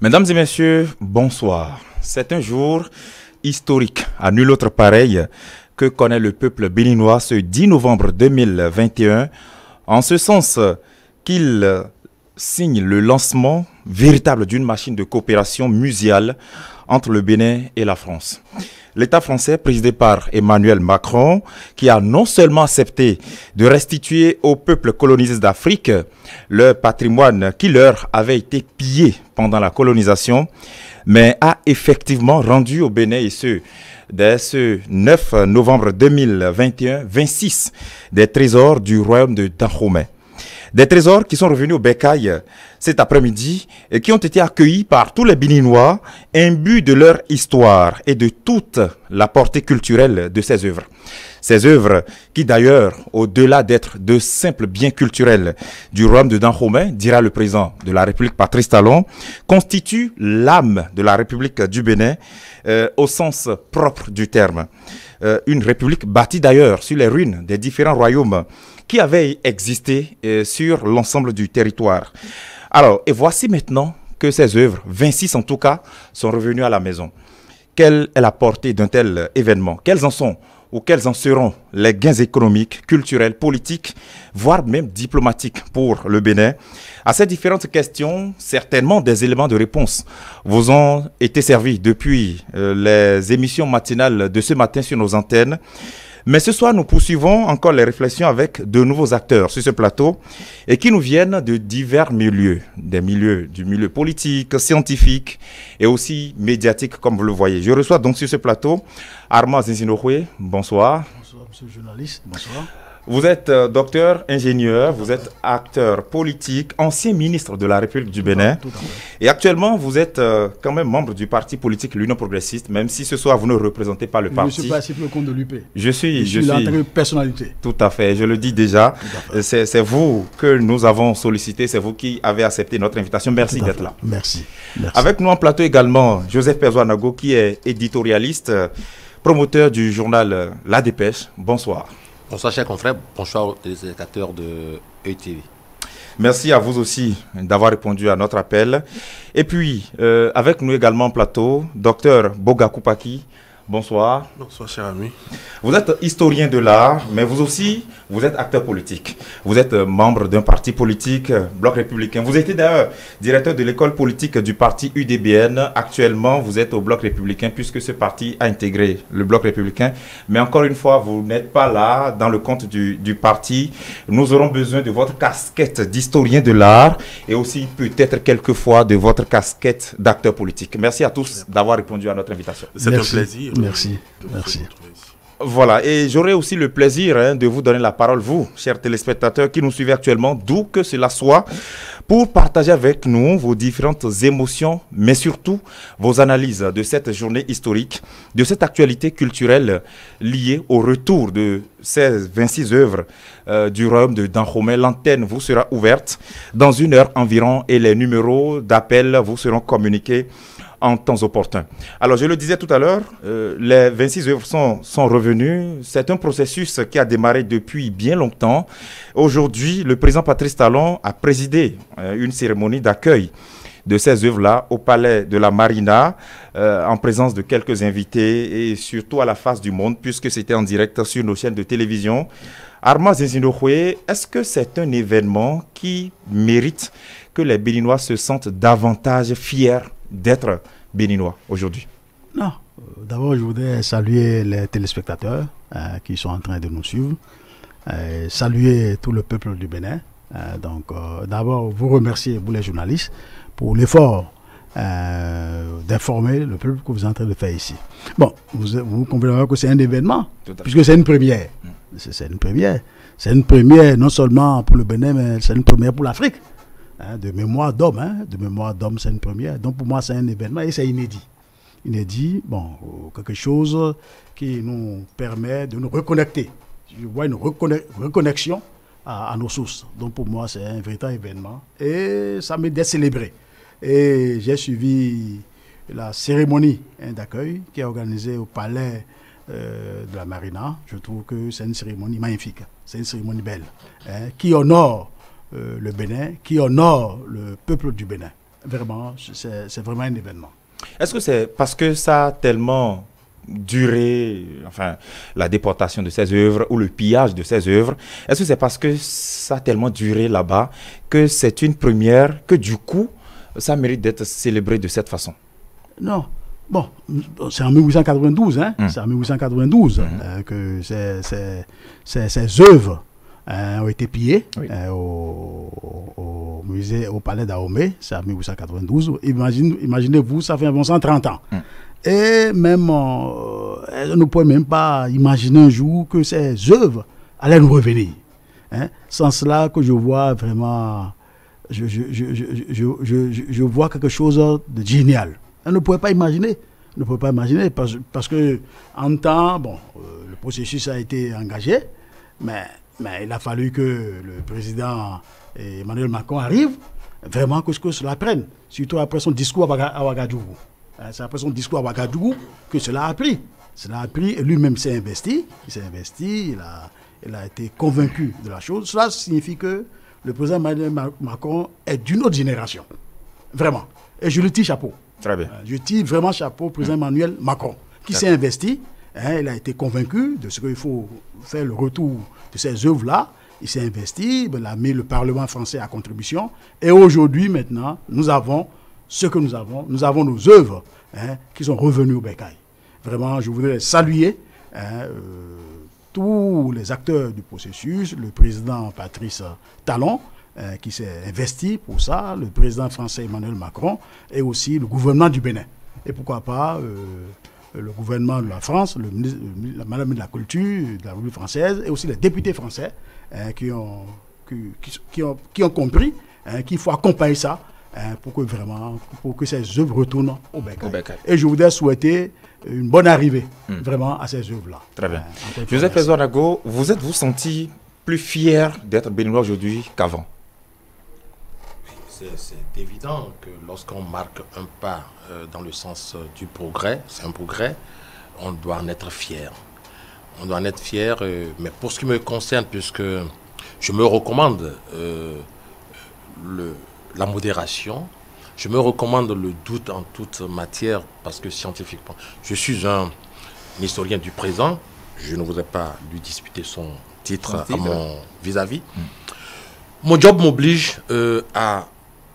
Mesdames et messieurs, bonsoir. C'est un jour historique, à nul autre pareil, que connaît le peuple béninois ce 10 novembre 2021, en ce sens qu'il signe le lancement véritable d'une machine de coopération muséale entre le Bénin et la France. L'État français, présidé par Emmanuel Macron, qui a non seulement accepté de restituer aux peuples colonisés d'Afrique leur patrimoine qui leur avait été pillé pendant la colonisation, mais a effectivement rendu au Bénin, et ce, dès ce 9 novembre 2021, 26 des trésors du royaume de Dahomey. Des trésors qui sont revenus au Bécaye cet après-midi et qui ont été accueillis par tous les Béninois, imbus de leur histoire et de toute la portée culturelle de ces œuvres. Ces œuvres qui d'ailleurs, au-delà d'être de simples biens culturels du royaume de Dahomey, dira le président de la République Patrice Talon, constituent l'âme de la République du Bénin au sens propre du terme. Une république bâtie d'ailleurs sur les ruines des différents royaumes qui avaient existé sur l'ensemble du territoire. Alors, et voici maintenant que ces œuvres, 26 en tout cas, sont revenues à la maison. Quelle est la portée d'un tel événement? Quels en sont ou quels en seront les gains économiques, culturels, politiques, voire même diplomatiques pour le Bénin? À ces différentes questions, certainement des éléments de réponse vous ont été servis depuis les émissions matinales de ce matin sur nos antennes. Mais ce soir, nous poursuivons encore les réflexions avec de nouveaux acteurs sur ce plateau et qui nous viennent de divers milieux, du milieu politique, scientifique et aussi médiatique, comme vous le voyez. Je reçois donc sur ce plateau Armand Zinzinokwe. Bonsoir. Bonsoir, monsieur le journaliste. Bonsoir. Vous êtes docteur, ingénieur, vous êtes acteur politique, ancien ministre de la République du Bénin. Tout à fait. Et actuellement, vous êtes quand même membre du parti politique l'Union progressiste, même si ce soir, vous ne représentez pas le parti. Je suis passé pour le compte de l'UP. Je suis là en tant que personnalité. Tout à fait, je le dis déjà. C'est vous que nous avons sollicité, c'est vous qui avez accepté notre invitation. Merci d'être là. Merci. Avec nous en plateau également, Joseph Perzoanago, qui est éditorialiste, promoteur du journal La Dépêche. Bonsoir. Bonsoir chers confrères, bonsoir aux téléspectateurs de ETV. Merci à vous aussi d'avoir répondu à notre appel. Et puis, avec nous également en plateau, docteur Boga Koupaki. Bonsoir. Bonsoir, cher ami. Vous êtes historien de l'art, mais vous aussi, vous êtes acteur politique. Vous êtes membre d'un parti politique, Bloc républicain. Vous étiez d'ailleurs directeur de l'école politique du parti UDBN. Actuellement, vous êtes au Bloc républicain puisque ce parti a intégré le Bloc républicain. Mais encore une fois, vous n'êtes pas là dans le compte du parti. Nous aurons besoin de votre casquette d'historien de l'art et aussi peut-être quelquefois de votre casquette d'acteur politique. Merci à tous d'avoir répondu à notre invitation. C'est un plaisir. Merci. Merci. Voilà, et j'aurai aussi le plaisir de vous donner la parole, vous, chers téléspectateurs qui nous suivez actuellement, d'où que cela soit, pour partager avec nous vos différentes émotions, mais surtout vos analyses de cette journée historique, de cette actualité culturelle liée au retour de ces 26 œuvres du royaume de Dahomey. L'antenne vous sera ouverte dans 1 heure environ et les numéros d'appel vous seront communiqués en temps opportun. Alors, je le disais tout à l'heure, les 26 œuvres sont revenues. C'est un processus qui a démarré depuis bien longtemps. Aujourd'hui, le président Patrice Talon a présidé une cérémonie d'accueil de ces œuvres-là au palais de la Marina, en présence de quelques invités et surtout à la face du monde, puisque c'était en direct sur nos chaînes de télévision. Armand Zinzinokwe, est-ce que c'est un événement qui mérite que les Béninois se sentent davantage fiers d'être béninois aujourd'hui? Non. D'abord, je voudrais saluer les téléspectateurs qui sont en train de nous suivre, saluer tout le peuple du Bénin. D'abord, vous remercier, vous les journalistes, pour l'effort d'informer le peuple que vous êtes en train de faire ici. Bon, vous comprenez que c'est un événement, puisque c'est une première. C'est une première. C'est une première non seulement pour le Bénin, mais c'est une première pour l'Afrique. De mémoire d'homme, c'est une première. Donc pour moi, c'est un événement et c'est inédit. Inédit, bon, quelque chose qui nous permet de nous reconnecter. Je vois une reconnexion à nos sources. Donc pour moi, c'est un véritable événement et ça mérite d'être célébré. Et j'ai suivi la cérémonie d'accueil qui est organisée au palais de la Marina. Je trouve que c'est une cérémonie magnifique. C'est une cérémonie belle qui honore le Bénin, qui honore le peuple du Bénin. vraiment, c'est vraiment un événement. Est-ce que c'est parce que ça a tellement duré, enfin, la déportation de ces œuvres ou le pillage de ces œuvres, est-ce que c'est parce que ça a tellement duré là-bas que c'est une première, que du coup, ça mérite d'être célébré de cette façon? Non. Bon, c'est en 1892, hein? C'est en 1892 que ces œuvres ont été pillées au musée, au palais d'Ahomey. C'est en 1892. Imaginez-vous, ça fait 130 ans. Et même, on ne pouvait même pas imaginer un jour que ces œuvres allaient nous revenir. Hein? Sans cela que je vois vraiment, je vois quelque chose de génial. On ne pouvait pas imaginer. On ne pouvait pas imaginer parce que en temps, bon, le processus a été engagé, mais il a fallu que le président Emmanuel Macron arrive, vraiment que cela prenne. Surtout après son discours à Ouagadougou. C'est après son discours à Ouagadougou que cela a pris. Cela a pris et lui-même s'est investi. Il s'est investi, il a été convaincu de la chose. Cela signifie que le président Emmanuel Macron est d'une autre génération. Vraiment. Et je lui tire chapeau. Très bien. Je tire vraiment chapeau au président Emmanuel Macron, qui s'est investi. Il a été convaincu de ce qu'il faut faire le retour de ces œuvres-là. Il s'est investi, il a mis le Parlement français à contribution. Et aujourd'hui, maintenant, nous avons ce que nous avons. Nous avons nos œuvres qui sont revenues au Bécaye. Vraiment, je voudrais saluer tous les acteurs du processus, le président Patrice Talon, qui s'est investi pour ça, le président français Emmanuel Macron et aussi le gouvernement du Bénin. Et pourquoi pas le gouvernement de la France, la Madame de la Culture de la République française et aussi les députés français qui ont compris qu'il faut accompagner ça pour que ces œuvres retournent au Bécaye. Et je voudrais souhaiter une bonne arrivée vraiment à ces œuvres-là. Très bien. Joseph Ouagadougou, vous êtes-vous senti plus fier d'être béninois aujourd'hui qu'avant? C'est évident que lorsqu'on marque un pas dans le sens du progrès, c'est un progrès, on doit en être fier. On doit en être fier, mais pour ce qui me concerne, puisque je me recommande la modération, je me recommande le doute en toute matière, parce que scientifiquement, je suis un historien du présent, je ne voudrais pas lui disputer son titre à mon vis-à-vis. Mon job m'oblige à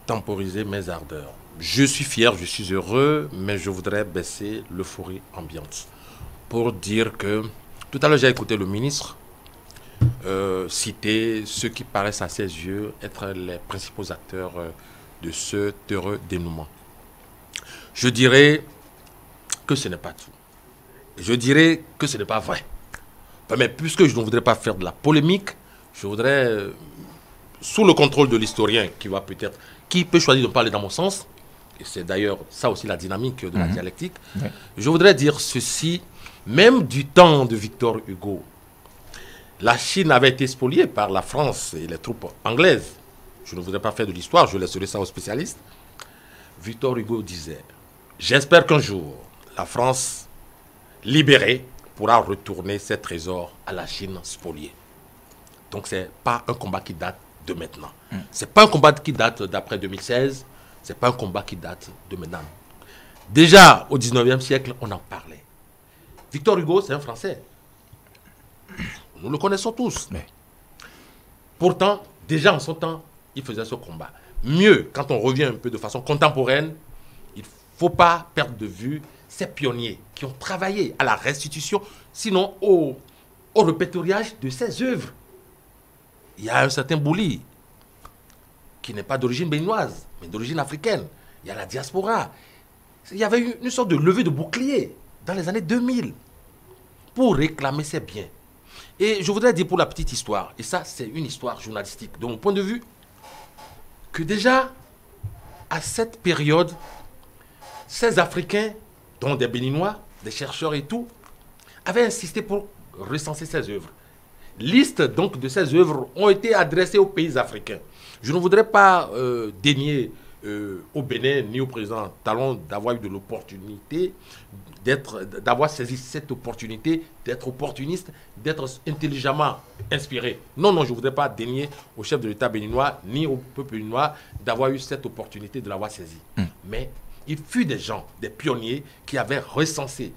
temporiser mes ardeurs. Je suis fier, je suis heureux, mais je voudrais baisser l'euphorie ambiante. Pour dire que, tout à l'heure j'ai écouté le ministre citer ceux qui paraissent à ses yeux être les principaux acteurs de ce heureux dénouement. Je dirais que ce n'est pas tout. Je dirais que ce n'est pas vrai. Mais puisque je ne voudrais pas faire de la polémique, je voudrais, sous le contrôle de l'historien qui peut choisir de parler dans mon sens, et c'est d'ailleurs ça aussi la dynamique de la dialectique, je voudrais dire ceci, même du temps de Victor Hugo, la Chine avait été spoliée par la France et les troupes anglaises. Je ne voudrais pas faire de l'histoire, je laisserai ça aux spécialistes. Victor Hugo disait, j'espère qu'un jour, la France libérée pourra retourner ses trésors à la Chine spoliée. Donc ce n'est pas un combat qui date de maintenant. Ce n'est pas un combat qui date d'après 2016, ce n'est pas un combat qui date de maintenant. Déjà au 19e siècle, on en parlait. Victor Hugo, c'est un Français. Nous le connaissons tous. Mais pourtant, déjà en son temps, il faisait ce combat. Mieux, quand on revient un peu de façon contemporaine, il ne faut pas perdre de vue ces pionniers qui ont travaillé à la restitution, sinon au répertoriage de ces œuvres. Il y a un certain Bouli, qui n'est pas d'origine béninoise, mais d'origine africaine. Il y a la diaspora. Il y avait eu une sorte de levée de bouclier dans les années 2000 pour réclamer ses biens. Et je voudrais dire pour la petite histoire, et ça c'est une histoire journalistique, de mon point de vue, que déjà, à cette période, ces Africains, dont des Béninois, des chercheurs et tout, avaient insisté pour recenser ces œuvres. Listes donc de ces œuvres ont été adressées aux pays africains. Je ne voudrais pas dénier au Bénin ni au président Talon d'avoir eu de l'opportunité d'avoir saisi cette opportunité, d'être opportuniste, d'être intelligemment inspiré. Non, je ne voudrais pas dénier au chef de l'État béninois ni au peuple béninois d'avoir eu cette opportunité de l'avoir saisi. Mais il fut des gens, des pionniers qui avaient recensé.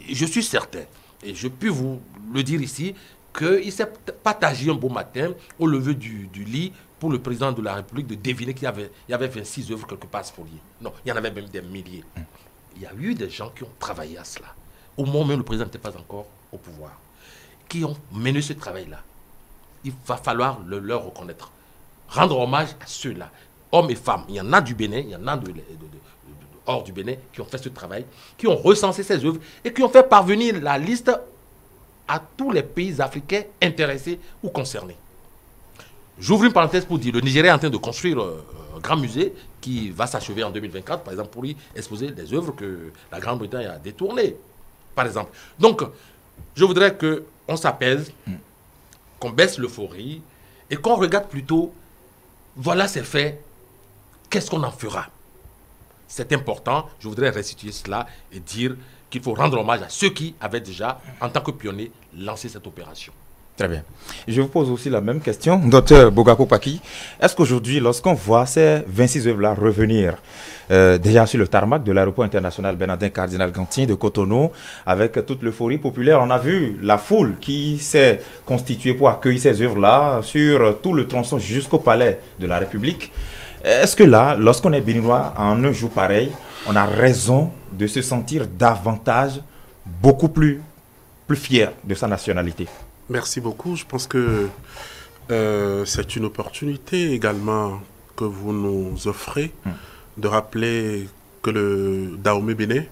Je suis certain, et je puis vous le dire ici, qu'il s'est partagé un beau matin au lever du lit pour le président de la République de deviner qu'il y avait 26 œuvres quelque part spoliées. Non, il y en avait même des milliers. Il y a eu des gens qui ont travaillé à cela. Au moment où le président n'était pas encore au pouvoir, qui ont mené ce travail-là. Il va falloir leur reconnaître. Rendre hommage à ceux-là, hommes et femmes. Il y en a du Bénin, il y en a hors du Bénin qui ont fait ce travail, qui ont recensé ces œuvres et qui ont fait parvenir la liste à tous les pays africains intéressés ou concernés. J'ouvre une parenthèse pour dire, le Nigeria est en train de construire un grand musée qui va s'achever en 2024, par exemple, pour y exposer des œuvres que la Grande-Bretagne a détournées, par exemple. Donc, je voudrais qu'on s'apaise, qu'on baisse l'euphorie et qu'on regarde plutôt, voilà c'est fait, qu'est-ce qu'on en fera? C'est important, je voudrais restituer cela et dire qu'il faut rendre hommage à ceux qui avaient déjà, en tant que pionniers, lancé cette opération. Très bien. Je vous pose aussi la même question, docteur Bogako Paki. Est-ce qu'aujourd'hui, lorsqu'on voit ces 26 œuvres-là revenir déjà sur le tarmac de l'aéroport international Bernardin Cardinal Gantin de Cotonou, avec toute l'euphorie populaire, on a vu la foule qui s'est constituée pour accueillir ces œuvres-là sur tout le tronçon jusqu'au palais de la République. Est-ce que là, lorsqu'on est béninois, en un jour pareil, on a raison de se sentir davantage, beaucoup plus fier de sa nationalité? Merci beaucoup. Je pense que c'est une opportunité également que vous nous offrez de rappeler que le Dahomey Bénin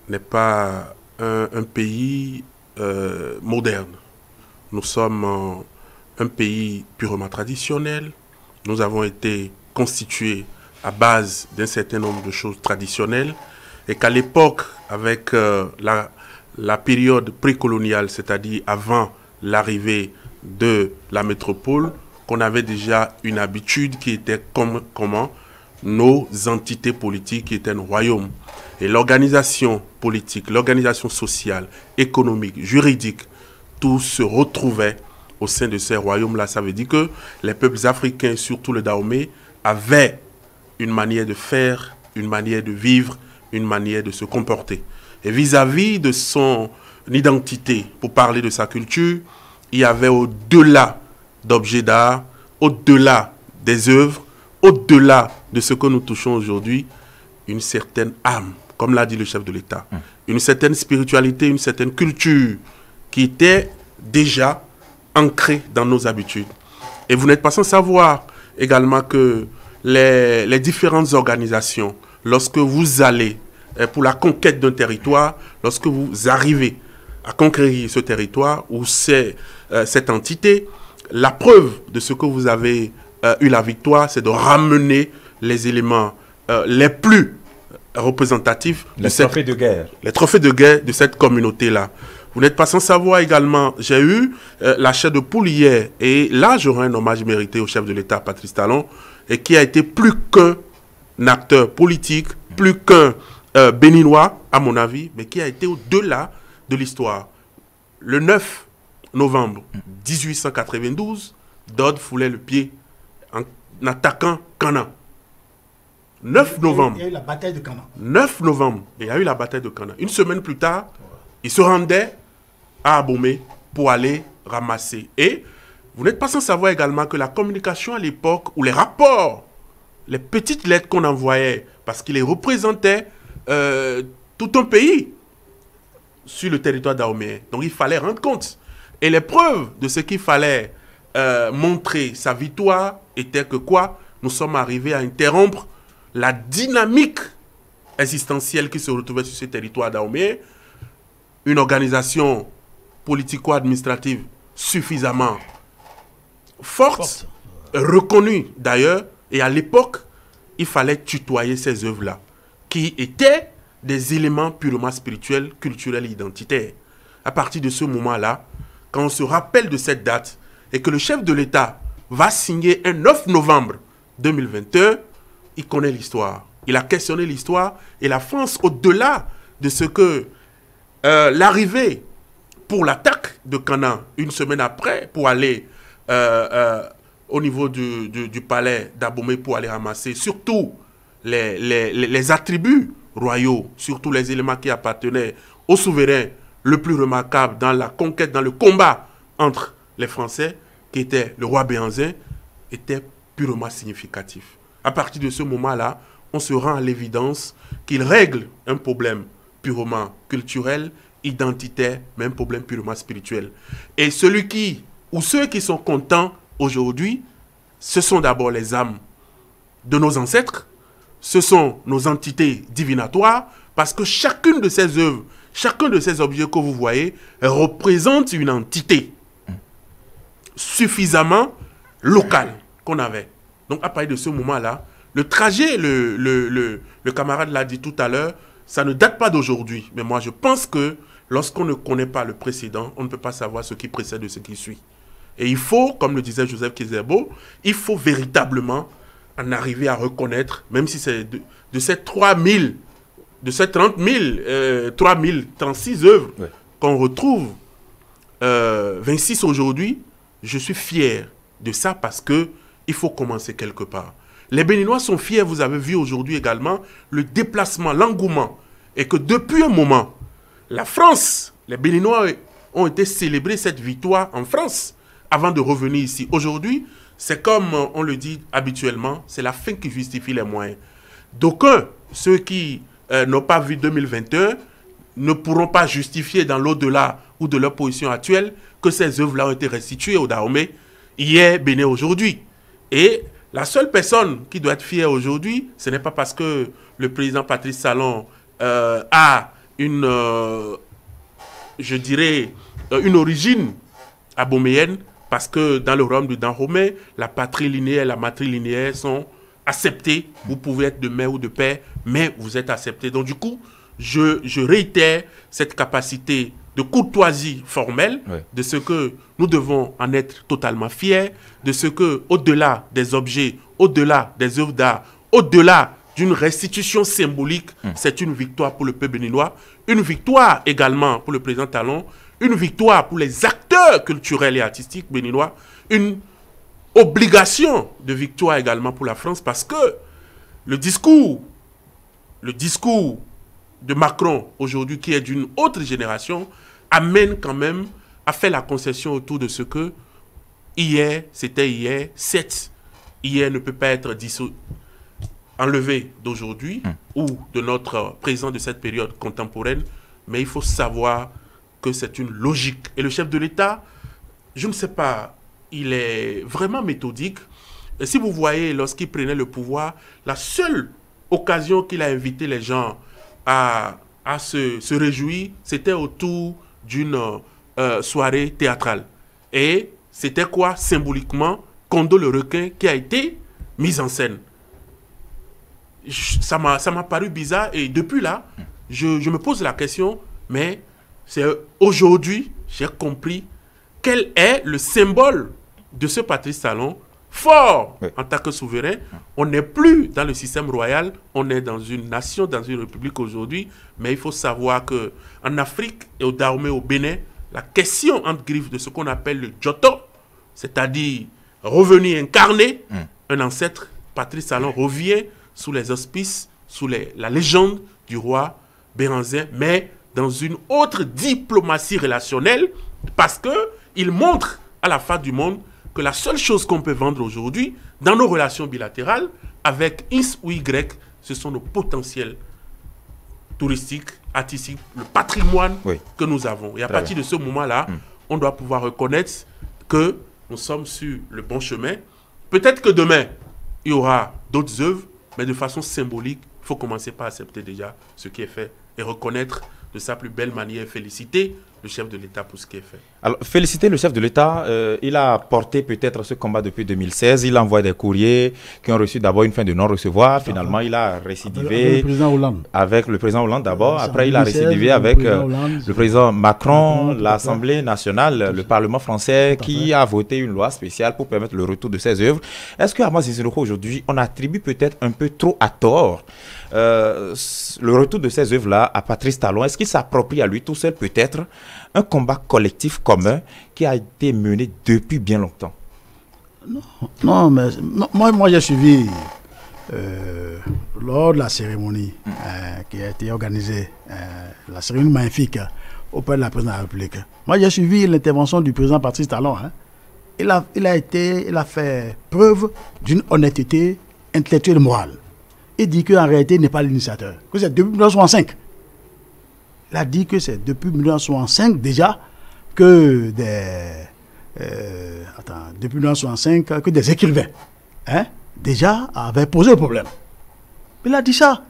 n'est pas un pays moderne. Nous sommes un pays purement traditionnel. Nous avons été constitués à base d'un certain nombre de choses traditionnelles et qu'à l'époque, avec la période précoloniale, c'est-à-dire avant l'arrivée de la métropole, qu'on avait déjà une habitude qui était comment nos entités politiques qui étaient un royaume. Et l'organisation politique, l'organisation sociale, économique, juridique, tout se retrouvait au sein de ces royaumes-là. Ça veut dire que les peuples africains, surtout le Dahomey, avaient une manière de faire, une manière de vivre, une manière de se comporter. Et vis-à-vis de son identité, pour parler de sa culture, il y avait au-delà d'objets d'art, au-delà des œuvres, au-delà de ce que nous touchons aujourd'hui, une certaine âme, comme l'a dit le chef de l'État, une certaine spiritualité, une certaine culture qui était déjà ancrée dans nos habitudes. Et vous n'êtes pas sans savoir également que les différentes organisations, lorsque vous allez pour la conquête d'un territoire, lorsque vous arrivez à conquérir ce territoire ou cette entité, la preuve de ce que vous avez eu la victoire, c'est de ramener les éléments les plus représentatifs les trophées de guerre. Les trophées de guerre de cette communauté-là. Vous n'êtes pas sans savoir également, j'ai eu la chair de poule hier, et là j'aurai un hommage mérité au chef de l'État, Patrice Talon, et qui a été plus qu'un acteur politique, plus qu'un béninois, à mon avis, mais qui a été au-delà de l'histoire. Le 9 novembre 1892, Dodd foulait le pied en attaquant Canan. 9 novembre. Il y a eu la bataille de Canan. 9 novembre, il y a eu la bataille de Canan. Une semaine plus tard, il se rendait à Abomey pour aller ramasser. Et vous n'êtes pas sans savoir également que la communication à l'époque, ou les rapports, les petites lettres qu'on envoyait, parce qu'il les représentait tout un pays sur le territoire dahoméen. Donc il fallait rendre compte. Et les preuves de ce qu'il fallait montrer sa victoire étaient que quoi? Nous sommes arrivés à interrompre la dynamique existentielle qui se retrouvait sur ce territoire dahoméen. Une organisation politico-administrative suffisamment forte, reconnue d'ailleurs. Et à l'époque, il fallait tutoyer ces œuvres-là, qui étaient des éléments purement spirituels, culturels et identitaires. À partir de ce moment-là, quand on se rappelle de cette date et que le chef de l'État va signer un 9 novembre 2021, il connaît l'histoire. Il a questionné l'histoire et la France, au-delà de ce que l'arrivée pour l'attaque de Canaan, une semaine après, pour aller au niveau du palais d'Abomey pour aller ramasser surtout les attributs royaux, surtout les éléments qui appartenaient au souverain le plus remarquable dans la conquête, dans le combat entre les Français, qui était le roi Béhanzin, était purement significatif. À partir de ce moment-là, on se rend à l'évidence qu'il règle un problème purement culturel, identitaire, mais un problème purement spirituel. Et celui qui, ou ceux qui sont contents aujourd'hui, ce sont d'abord les âmes de nos ancêtres, ce sont nos entités divinatoires, parce que chacune de ces œuvres, chacun de ces objets que vous voyez représente une entité suffisamment locale qu'on avait. Donc à partir de ce moment-là, le trajet, le camarade l'a dit tout à l'heure, ça ne date pas d'aujourd'hui. Mais moi je pense que lorsqu'on ne connaît pas le précédent, on ne peut pas savoir ce qui précède de ce qui suit. Et il faut, comme le disait Joseph Kizerbo, il faut véritablement en arriver à reconnaître, même si c'est de ces 3000, de ces 30 000, 3036 œuvres qu'on retrouve 26 aujourd'hui, je suis fier de ça parce que il faut commencer quelque part. Les Béninois sont fiers, vous avez vu aujourd'hui également le déplacement, l'engouement, et que depuis un moment, la France, les Béninois ont été célébrer cette victoire en France avant de revenir ici. Aujourd'hui, c'est comme on le dit habituellement, c'est la fin qui justifie les moyens. D'aucuns, ceux qui n'ont pas vu 2021, ne pourront pas justifier dans l'au-delà ou de leur position actuelle que ces œuvres-là ont été restituées au Dahomey hier, Bénin aujourd'hui. Et la seule personne qui doit être fière aujourd'hui, ce n'est pas parce que le président Patrice Talon a une, je dirais, une origine aboméenne, parce que dans le royaume de Dahomey, la patrie linéaire et la matrilinéaire sont acceptées. Vous pouvez être de mère ou de père, mais vous êtes acceptés. Donc du coup, je réitère cette capacité de courtoisie formelle, de ce que nous devons en être totalement fiers, de ce que, au-delà des objets, au-delà des œuvres d'art, au-delà d'une restitution symbolique, c'est une victoire pour le peuple béninois, une victoire également pour le président Talon, une victoire pour les acteurs culturels et artistiques béninois, une obligation de victoire également pour la France, parce que le discours de Macron aujourd'hui, qui est d'une autre génération, amène quand même à faire la concession autour de ce que hier, c'était hier, hier ne peut pas être enlevé d'aujourd'hui ou de notre présent de cette période contemporaine, mais il faut savoir que c'est une logique. Et le chef de l'État, je ne sais pas, il est vraiment méthodique. Et si vous voyez, lorsqu'il prenait le pouvoir, la seule occasion qu'il a invité les gens à se réjouir, c'était autour d'une soirée théâtrale. Et c'était quoi, symboliquement, Kondo le requin qui a été mis en scène. Ça m'a paru bizarre et depuis là, je me pose la question, mais c'est aujourd'hui, j'ai compris quel est le symbole de ce Patrice Talon, fort en tant que souverain. On n'est plus dans le système royal, on est dans une nation, dans une république aujourd'hui, mais il faut savoir qu'en Afrique et au Dahomey, au Bénin, la question entre griffes de ce qu'on appelle le Djoto, c'est-à-dire revenu incarné, un ancêtre, Patrice Talon revient sous les auspices, sous la légende du roi Béhanzin, mais dans une autre diplomatie relationnelle, parce qu'il montre à la face du monde que la seule chose qu'on peut vendre aujourd'hui, dans nos relations bilatérales, avec X ou Y, ce sont nos potentiels touristiques, artistiques, le patrimoine que nous avons. Et à partir de ce moment-là, on doit pouvoir reconnaître que nous sommes sur le bon chemin. Peut-être que demain, il y aura d'autres œuvres, mais de façon symbolique, il faut commencer par accepter déjà ce qui est fait et reconnaître de sa plus belle manière, féliciter le chef de l'État pour ce qui est fait. Alors, féliciter le chef de l'État. Il a porté peut-être ce combat depuis 2016. Il a envoyé des courriers qui ont reçu d'abord une fin de non-recevoir. Finalement, il a récidivé avec le président Hollande. Avec le président Hollande d'abord. Après, il a 2016, récidivé avec Hollande, le président Macron, tout à fait. l'Assemblée nationale, le Parlement français qui a voté une loi spéciale pour permettre le retour de ses œuvres. Est-ce que Armand Sissoco, aujourd'hui, on attribue peut-être un peu trop à tort le retour de ces œuvres-là à Patrice Talon? Est-ce qu'il s'approprie à lui tout seul peut-être un combat collectif commun qui a été mené depuis bien longtemps? Non, mais moi j'ai suivi lors de la cérémonie qui a été organisée, la cérémonie magnifique auprès de la présidente de la République. Moi j'ai suivi l'intervention du président Patrice Talon. Il a fait preuve d'une honnêteté intellectuelle et morale. Il dit qu'en réalité, il n'est pas l'initiateur, que c'est depuis 1965. Il a dit que c'est depuis 1965 déjà que depuis 1965 que des écrivains déjà avaient posé le problème. Il a dit ça.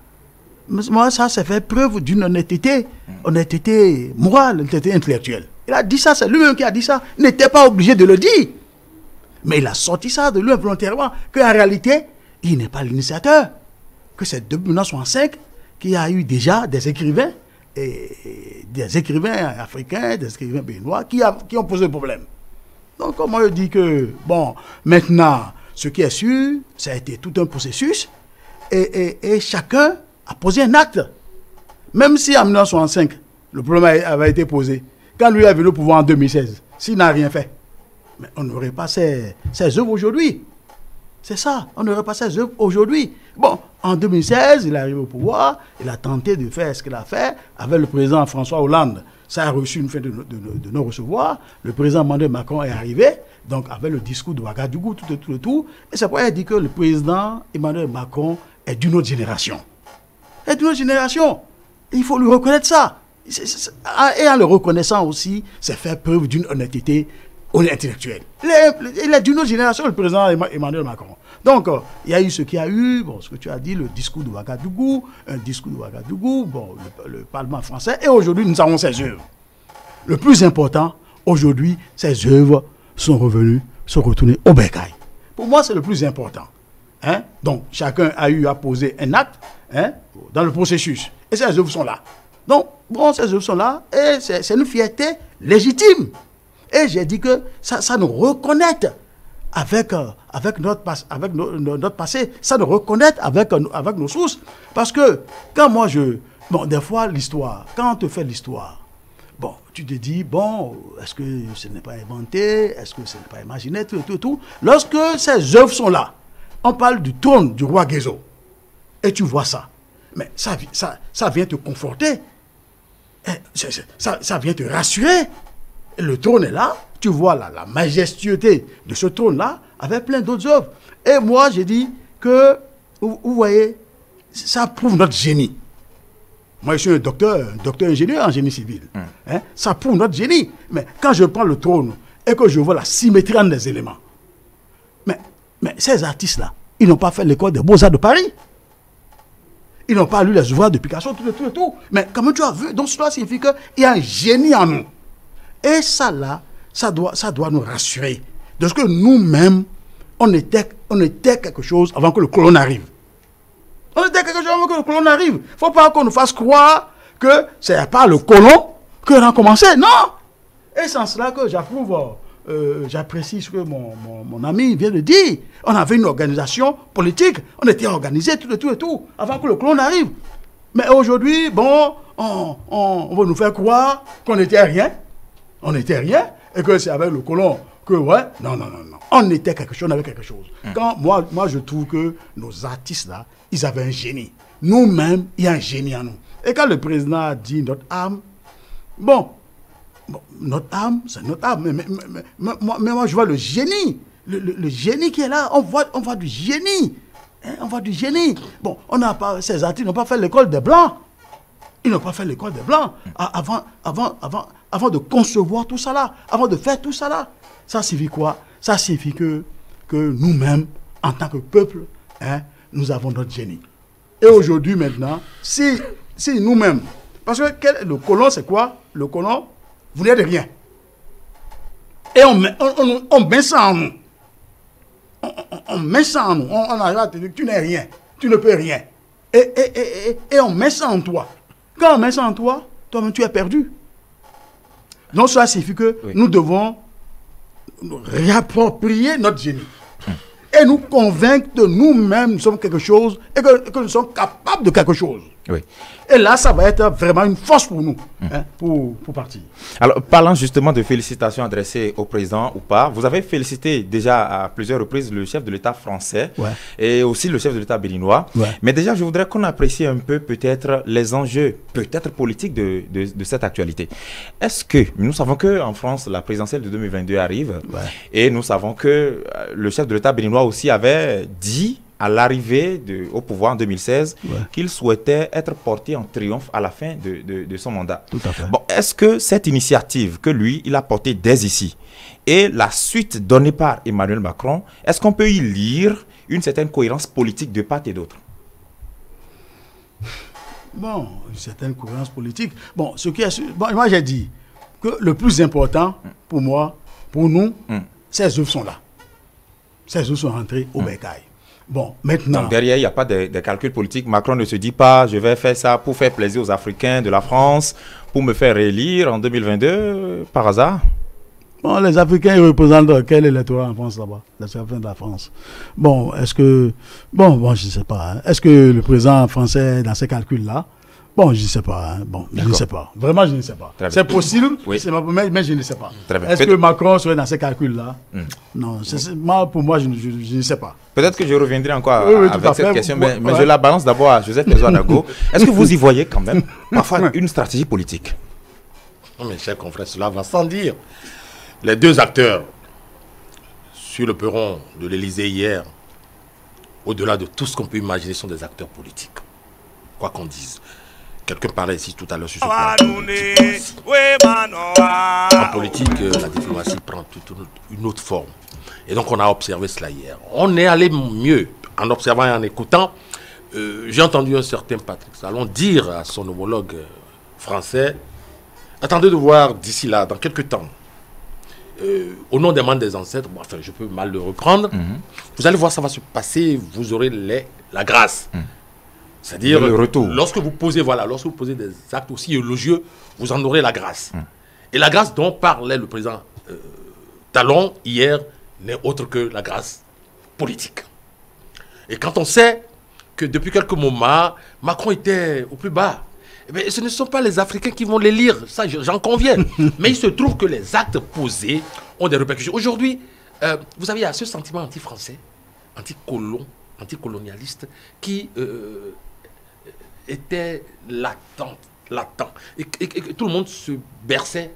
Moi, ça fait preuve d'une honnêteté morale, honnêteté intellectuelle. Il a dit ça, c'est lui-même qui a dit ça. Il n'était pas obligé de le dire. Mais il a sorti ça de lui volontairement, qu'en réalité, il n'est pas l'initiateur. Que c'est depuis 1965 qu'il y a eu déjà des écrivains, africains, des écrivains béninois qui ont posé le problème. Donc, moi, je dis que, bon, maintenant, ce qui est sûr, ça a été tout un processus et chacun a posé un acte. Même si en 1965, le problème avait été posé, quand lui est venu au pouvoir en 2016, s'il n'a rien fait, mais on n'aurait pas ses œuvres aujourd'hui. C'est ça, on n'aurait pas ses œuvres aujourd'hui. Bon, en 2016, il est arrivé au pouvoir, il a tenté de faire ce qu'il a fait avec le président François Hollande. Ça a reçu une fin de non-recevoir. Le président Emmanuel Macron est arrivé, donc avec le discours de Ouagadougou, tout. Et c'est pourquoi il dit que le président Emmanuel Macron est d'une autre génération. Est d'une autre génération. Il faut lui reconnaître ça. Et en le reconnaissant aussi, c'est faire preuve d'une honnêteté intellectuelle. Il est d'une autre génération, le président Emmanuel Macron. Donc, il y a eu ce qu'il y a eu, bon, ce que tu as dit, le discours de Ouagadougou, bon, le Parlement français, et aujourd'hui, nous avons ses œuvres. Le plus important, aujourd'hui, ses œuvres sont retournées au bercail. Pour moi, c'est le plus important. Donc, chacun a eu à poser un acte dans le processus. Et ces œuvres sont là. Donc, bon, ces œuvres sont là, et c'est une fierté légitime. Et j'ai dit que ça nous reconnaît avec notre passé, ça nous reconnaît avec nos sources. Parce que quand moi bon, des fois, l'histoire, quand on te fait l'histoire, bon, tu te dis, bon, est-ce que ce n'est pas inventé, est-ce que ce n'est pas imaginé, tout. Lorsque ces œuvres sont là, on parle du trône du roi Guézo, et tu vois ça, mais ça vient te conforter, ça vient te rassurer. Et le trône est là, tu vois la majestueusité de ce trône-là, avec plein d'autres œuvres. Et moi, j'ai dit que, vous voyez, ça prouve notre génie. Moi, je suis un docteur ingénieur en génie civil. Ça prouve notre génie. Mais quand je prends le trône et que je vois la symétrie entre les éléments, mais ces artistes-là, ils n'ont pas fait l'école des Beaux-Arts de Paris. Ils n'ont pas lu les ouvrages de Picasso, tout. Mais comme tu as vu, donc cela signifie qu'il y a un génie en nous. Et ça là, ça doit nous rassurer. De ce que nous-mêmes, on était quelque chose avant que le colon arrive. On était quelque chose avant que le colon arrive. Il ne faut pas qu'on nous fasse croire que c'est pas le colon qu'on a commencé. Non! Et c'est en cela que j'apprécie ce que mon ami vient de dire. On avait une organisation politique, on était organisé, tout, avant que le colon arrive. Mais aujourd'hui, bon, on veut nous faire croire qu'on n'était rien. On n'était rien, et que c'est avec le colon que, ouais, non. On était quelque chose, on avait quelque chose. Quand moi, je trouve que nos artistes-là, ils avaient un génie. Nous-mêmes, il y a un génie en nous. Et quand le président a dit notre âme, bon notre âme, c'est notre âme. Mais moi, je vois le génie. Le génie qui est là, on voit du génie. On voit du génie. Bon, ces artistes n'ont pas fait l'école des Blancs. Ils n'ont pas fait l'école des Blancs avant de concevoir tout ça là, avant de faire tout ça là. Ça signifie quoi? Ça signifie que nous-mêmes, en tant que peuple, nous avons notre génie. Et aujourd'hui, maintenant, si nous-mêmes, parce que le colon, c'est quoi? Le colon, vous n'êtes rien. Et on met ça en nous. On met ça en nous. On arrive à te dire que tu n'es rien. Tu ne peux rien. Et on met ça en toi. Quand on met ça en toi, toi-même tu es perdu. Donc ça signifie que nous devons réapproprier notre génie. Et nous convaincre de nous-mêmes, nous sommes quelque chose et que nous sommes capables de quelque chose. Oui. Et là, ça va être vraiment une force pour nous, pour partir. Alors, parlant justement de félicitations adressées au président ou pas, vous avez félicité déjà à plusieurs reprises le chef de l'État français et aussi le chef de l'État béninois. Mais déjà, je voudrais qu'on apprécie un peu peut-être les enjeux, peut-être politiques de cette actualité. Est-ce que, nous savons qu'en France, la présidentielle de 2022 arrive et nous savons que le chef de l'État béninois aussi avait dit à l'arrivée au pouvoir en 2016, qu'il souhaitait être porté en triomphe à la fin de son mandat. Tout à fait. Bon, est-ce que cette initiative que lui, il a portée dès ici, et la suite donnée par Emmanuel Macron, est-ce qu'on peut y lire une certaine cohérence politique de part et d'autre? Bon, une certaine cohérence politique. Bon, moi j'ai dit que le plus important pour moi, pour nous, ces œuvres sont là. Ces œuvres sont rentrées au bercail. Bon, maintenant... Donc derrière, il n'y a pas de calcul politique. Macron ne se dit pas, je vais faire ça pour faire plaisir aux Africains de la France, pour me faire élire en 2022, par hasard. Bon, les Africains, ils représentent quel électorat en France là-bas? Les Africains de la France. Bon, est-ce que... Bon, je ne sais pas. Hein. Est-ce que le président français, dans ces calculs-là, bon, je ne sais pas. Hein. Bon, je ne sais pas. Vraiment, je ne sais pas. C'est possible, mais je ne sais pas. Est-ce que Macron serait dans ces calculs-là? Non, pour moi, je ne sais pas. Peut-être que je reviendrai encore avec cette question, mais je la balance d'abord à Joseph Pezo-Anago. Est-ce que vous y voyez quand même parfois une stratégie politique? Non, mes chers confrères, cela va sans dire. Les deux acteurs sur le perron de l'Élysée hier, au-delà de tout ce qu'on peut imaginer, sont des acteurs politiques. Quoi qu'on dise. Quelqu'un parlait ici tout à l'heure sur ce plan. En politique, la diplomatie prend une autre forme. Et donc on a observé cela hier. On est allé mieux en observant et en écoutant. J'ai entendu un certain Patrick Talon dire à son homologue français, attendez de voir d'ici là, dans quelques temps, au nom des membres des ancêtres, bon, enfin je peux mal le reprendre, vous allez voir ça va se passer, vous aurez la grâce. C'est-à-dire, le retour. Lorsque vous posez des actes aussi élogieux, vous en aurez la grâce. Et la grâce dont parlait le président Talon hier n'est autre que la grâce politique. Et quand on sait que depuis quelques moments, Macron était au plus bas, eh bien, ce ne sont pas les Africains qui vont les lire, ça j'en conviens. Mais il se trouve que les actes posés ont des répercussions. Aujourd'hui, vous savez, il y a ce sentiment anti-français, anticolonialiste, qui était latent. Et tout le monde se berçait,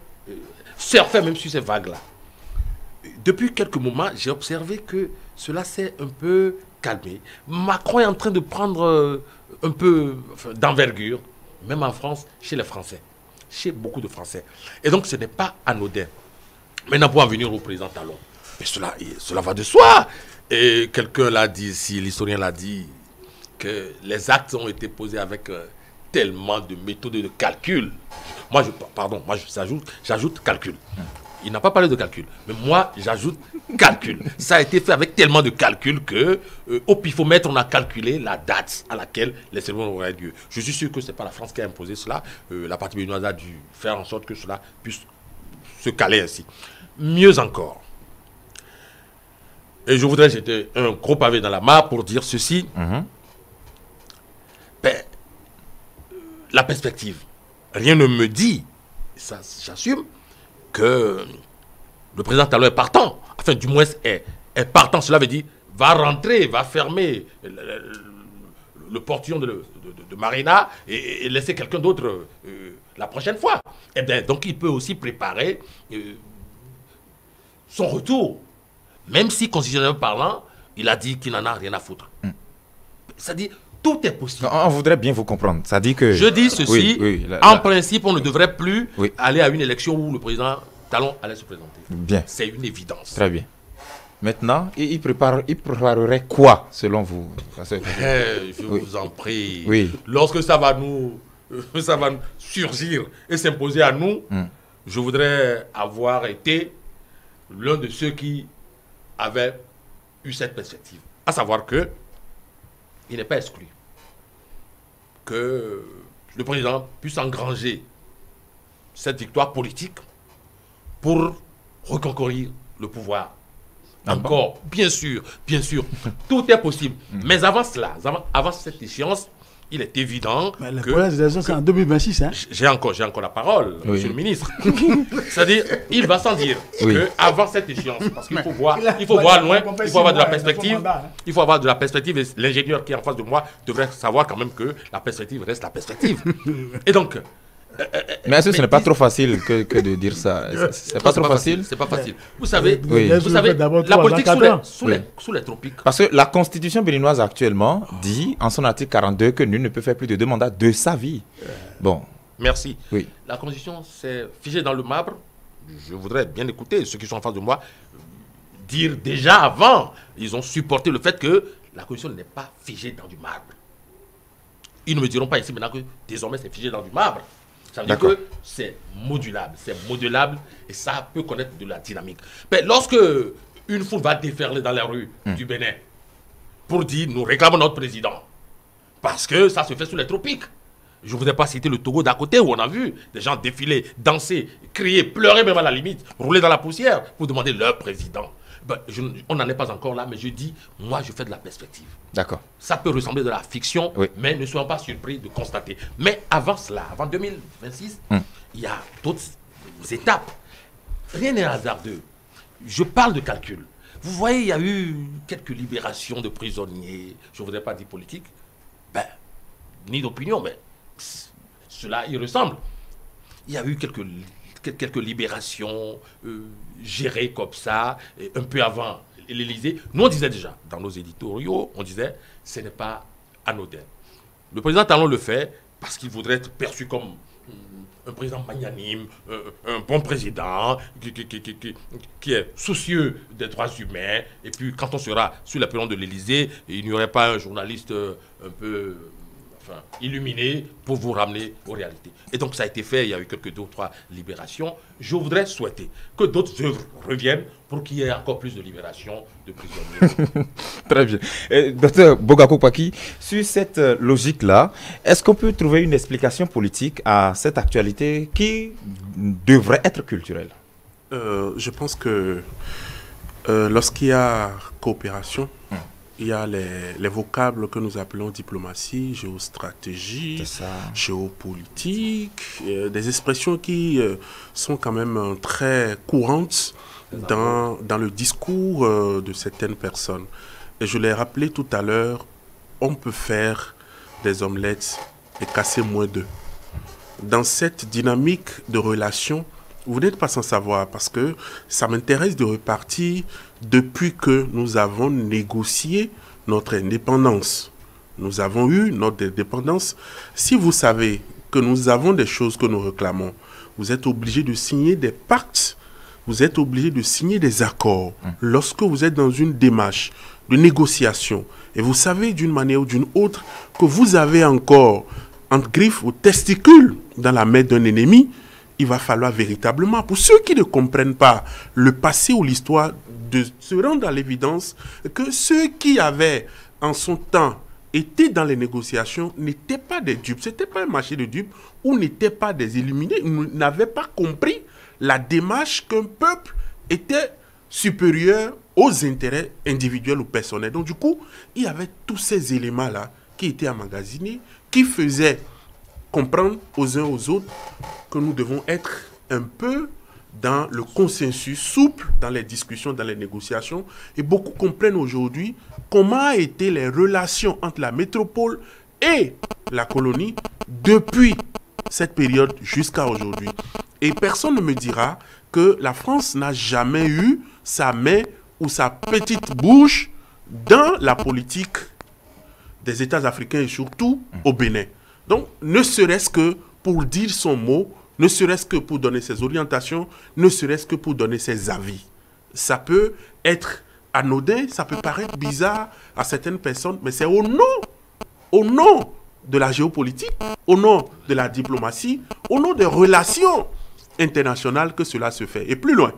surfait même sur ces vagues-là. Depuis quelques moments, j'ai observé que cela s'est un peu calmé. Macron est en train de prendre un peu d'envergure, même en France, chez les Français, chez beaucoup de Français. Et donc, ce n'est pas anodin. Maintenant, pour en venir au président Talon, mais cela va de soi. Et quelqu'un l'a dit ici, l'historien l'a dit, que les actes ont été posés avec tellement de méthodes de calcul. Moi, j'ajoute calcul. Il n'a pas parlé de calcul, mais moi, j'ajoute calcul. Ça a été fait avec tellement de calcul que, au pifomètre, on a calculé la date à laquelle les cérémonies auraient lieu. Je suis sûr que ce n'est pas la France qui a imposé cela. La partie béninoise a dû faire en sorte que cela puisse se caler ainsi. Mieux encore. Et je voudrais jeter un gros pavé dans la mare pour dire ceci. La perspective. Rien ne me dit, ça j'assume, que le président Talon est partant. Enfin, du moins, est partant. Cela veut dire, va rentrer, va fermer le portillon de Marina et laisser quelqu'un d'autre la prochaine fois. Eh bien, donc, il peut aussi préparer son retour. Même si, constitutionnellement parlant, il a dit qu'il n'en a rien à foutre. C'est-à-dire, tout est possible. On voudrait bien vous comprendre. Ça dit que... Je dis ceci, en principe, on ne devrait plus aller à une élection où le président Talon allait se présenter. Bien. C'est une évidence. Très bien. Maintenant, il préparerait quoi, selon vous? Je vous en prie. Lorsque ça va nous surgir et s'imposer à nous, je voudrais avoir été l'un de ceux qui avaient eu cette perspective. À savoir que il n'est pas exclu que le président puisse engranger cette victoire politique pour reconquérir le pouvoir. Encore, bien sûr, tout est possible. Mais avant cela, avant cette échéance, il est évident Mais la que... première élection, c'est en 2026. Hein? J'ai encore la parole, monsieur le ministre. C'est-à-dire, il va sans dire qu'avant cette échéance, parce qu'il faut voir loin, il faut avoir de la perspective. Il faut avoir de la perspective, et l'ingénieur qui est en face de moi devrait savoir quand même que la perspective reste la perspective. Et donc... mais est-ce que ce n'est pas trop facile que de dire ça? C'est pas trop facile? C'est pas facile. Vous savez, la politique sous les tropiques. Parce que la constitution béninoise actuellement dit, en son article 42, que nul ne peut faire plus de 2 mandats de sa vie. Bon. Merci. Oui. La constitution s'est figée dans le marbre. Je voudrais bien écouter ceux qui sont en face de moi dire déjà avant, ils ont supporté le fait que la constitution n'est pas figée dans du marbre. Ils ne me diront pas ici maintenant que désormais c'est figé dans du marbre. Ça veut dire que c'est modulable et ça peut connaître de la dynamique. Mais lorsque une foule va déferler dans la rue du Bénin pour dire nous réclamons notre président, parce que ça se fait sous les tropiques. Je ne voudrais pas citer le Togo d'à côté où on a vu des gens défiler, danser, crier, pleurer même à la limite, rouler dans la poussière pour demander leur président. Ben, on n'en est pas encore là, mais je dis, moi je fais de la perspective. D'accord. Ça peut ressembler de la fiction, mais ne soyons pas surpris de constater. Mais avant cela, avant 2026, il y a d'autres étapes. Rien n'est hasardeux. Je parle de calcul. Vous voyez, il y a eu quelques libérations de prisonniers, je ne voudrais pas dire politique, ni d'opinion, mais cela y ressemble. Il y a eu quelques libérations gérées comme ça, un peu avant l'Élysée. Nous, on disait déjà, dans nos éditoriaux, on disait, ce n'est pas anodin. Le président Talon le fait parce qu'il voudrait être perçu comme un président magnanime, un bon président, qui est soucieux des droits humains. Et puis, quand on sera sur la période de l'Élysée, il n'y aurait pas un journaliste un peu... illuminé pour vous ramener aux réalités. Et donc ça a été fait, il y a eu quelques 2 ou 3 libérations. Je voudrais souhaiter que d'autres œuvres reviennent pour qu'il y ait encore plus de libérations de prisonniers. Très bien. Docteur Bogako Paki, sur cette logique-là, est-ce qu'on peut trouver une explication politique à cette actualité qui devrait être culturelle? Je pense que lorsqu'il y a coopération, il y a les vocables que nous appelons diplomatie, géostratégie, géopolitique, des expressions qui sont quand même très courantes dans le discours de certaines personnes. Et je l'ai rappelé tout à l'heure, on peut faire des omelettes et casser moins d'œufs. Dans cette dynamique de relation, vous n'êtes pas sans savoir, parce que ça m'intéresse de repartir depuis que nous avons négocié notre indépendance. Nous avons eu notre indépendance. Si vous savez que nous avons des choses que nous réclamons, vous êtes obligé de signer des pactes, vous êtes obligé de signer des accords. Lorsque vous êtes dans une démarche de négociation, et vous savez d'une manière ou d'une autre que vous avez encore entre griffes ou testicules dans la main d'un ennemi, il va falloir véritablement, pour ceux qui ne comprennent pas le passé ou l'histoire, de se rendre à l'évidence que ceux qui avaient en son temps été dans les négociations n'étaient pas des dupes. Ce n'était pas un marché de dupes ou n'étaient pas des illuminés. Ils n'avaient pas compris la démarche qu'un peuple était supérieur aux intérêts individuels ou personnels. Donc du coup, il y avait tous ces éléments-là qui étaient emmagasinés, qui faisaient comprendre aux uns aux autres que nous devons être un peu dans le consensus souple, dans les discussions, dans les négociations. Et beaucoup comprennent aujourd'hui comment ont été les relations entre la métropole et la colonie depuis cette période jusqu'à aujourd'hui. Et personne ne me dira que la France n'a jamais eu sa main ou sa petite bouche dans la politique des États africains et surtout au Bénin. Donc, ne serait-ce que pour dire son mot, ne serait-ce que pour donner ses orientations, ne serait-ce que pour donner ses avis. Ça peut être anodin, ça peut paraître bizarre à certaines personnes, mais c'est au nom de la géopolitique, au nom de la diplomatie, au nom des relations internationales que cela se fait. Et plus loin,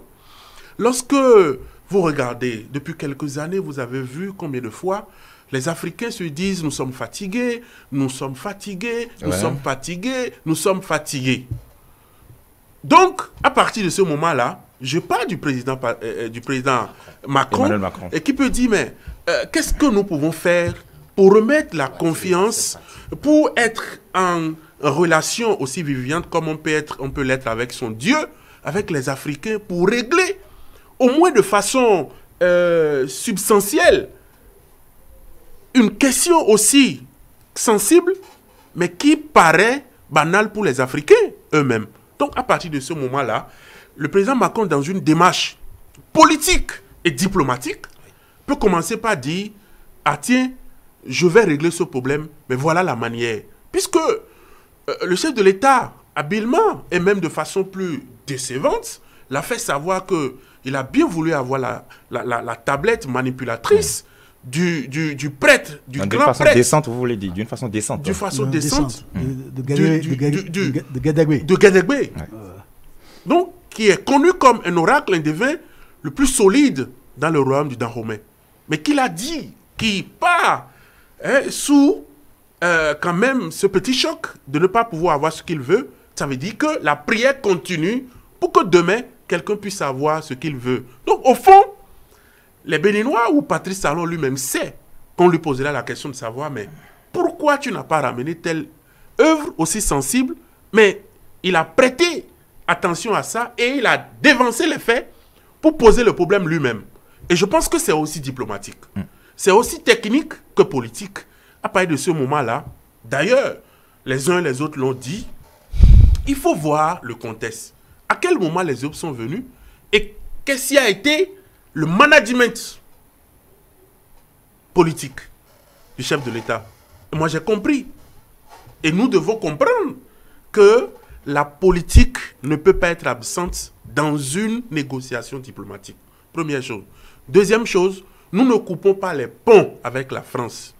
Lorsque vous regardez, depuis quelques années, vous avez vu combien de fois les Africains se disent « nous sommes fatigués, nous sommes fatigués, nous sommes fatigués, nous sommes fatigués ». Donc, à partir de ce moment-là, je parle du président Macron, et qui peut dire, mais qu'est-ce que nous pouvons faire pour remettre la confiance, pour être en relation aussi vivante comme on peut l'être avec son Dieu, avec les Africains, pour régler, au moins de façon substantielle, une question aussi sensible, mais qui paraît banale pour les Africains eux-mêmes. Donc, à partir de ce moment-là, le président Macron, dans une démarche politique et diplomatique, peut commencer par dire « Ah tiens, je vais régler ce problème, mais voilà la manière. » Puisque le chef de l'État, habilement, et même de façon plus décevante, l'a fait savoir qu'il a bien voulu avoir la tablette manipulatrice du prêtre, du grand prêtre. D'une façon décente, vous voulez dire, d'une façon décente. D'une façon décente. De Gadegbe. De Gadegbe. Donc, qui est connu comme un oracle, un devin le plus solide dans le royaume du Dahomey. Mais qu'il a dit, qui part sous quand même ce petit choc de ne pas pouvoir avoir ce qu'il veut, ça veut dire que la prière continue pour que demain, quelqu'un puisse avoir ce qu'il veut. Donc, au fond, les Béninois ou Patrice Talon lui-même sait qu'on lui posera la question de savoir, mais pourquoi tu n'as pas ramené telle œuvre aussi sensible? Mais il a prêté attention à ça et il a dévancé les faits pour poser le problème lui-même. Et je pense que c'est aussi diplomatique. C'est aussi technique que politique. À partir de ce moment-là, d'ailleurs, les uns et les autres l'ont dit, il faut voir le contexte. À quel moment les autres sont venus et qu'est-ce qui a été le management politique du chef de l'État. Et moi, j'ai compris. Et nous devons comprendre que la politique ne peut pas être absente dans une négociation diplomatique. Première chose. Deuxième chose, nous ne coupons pas les ponts avec la France.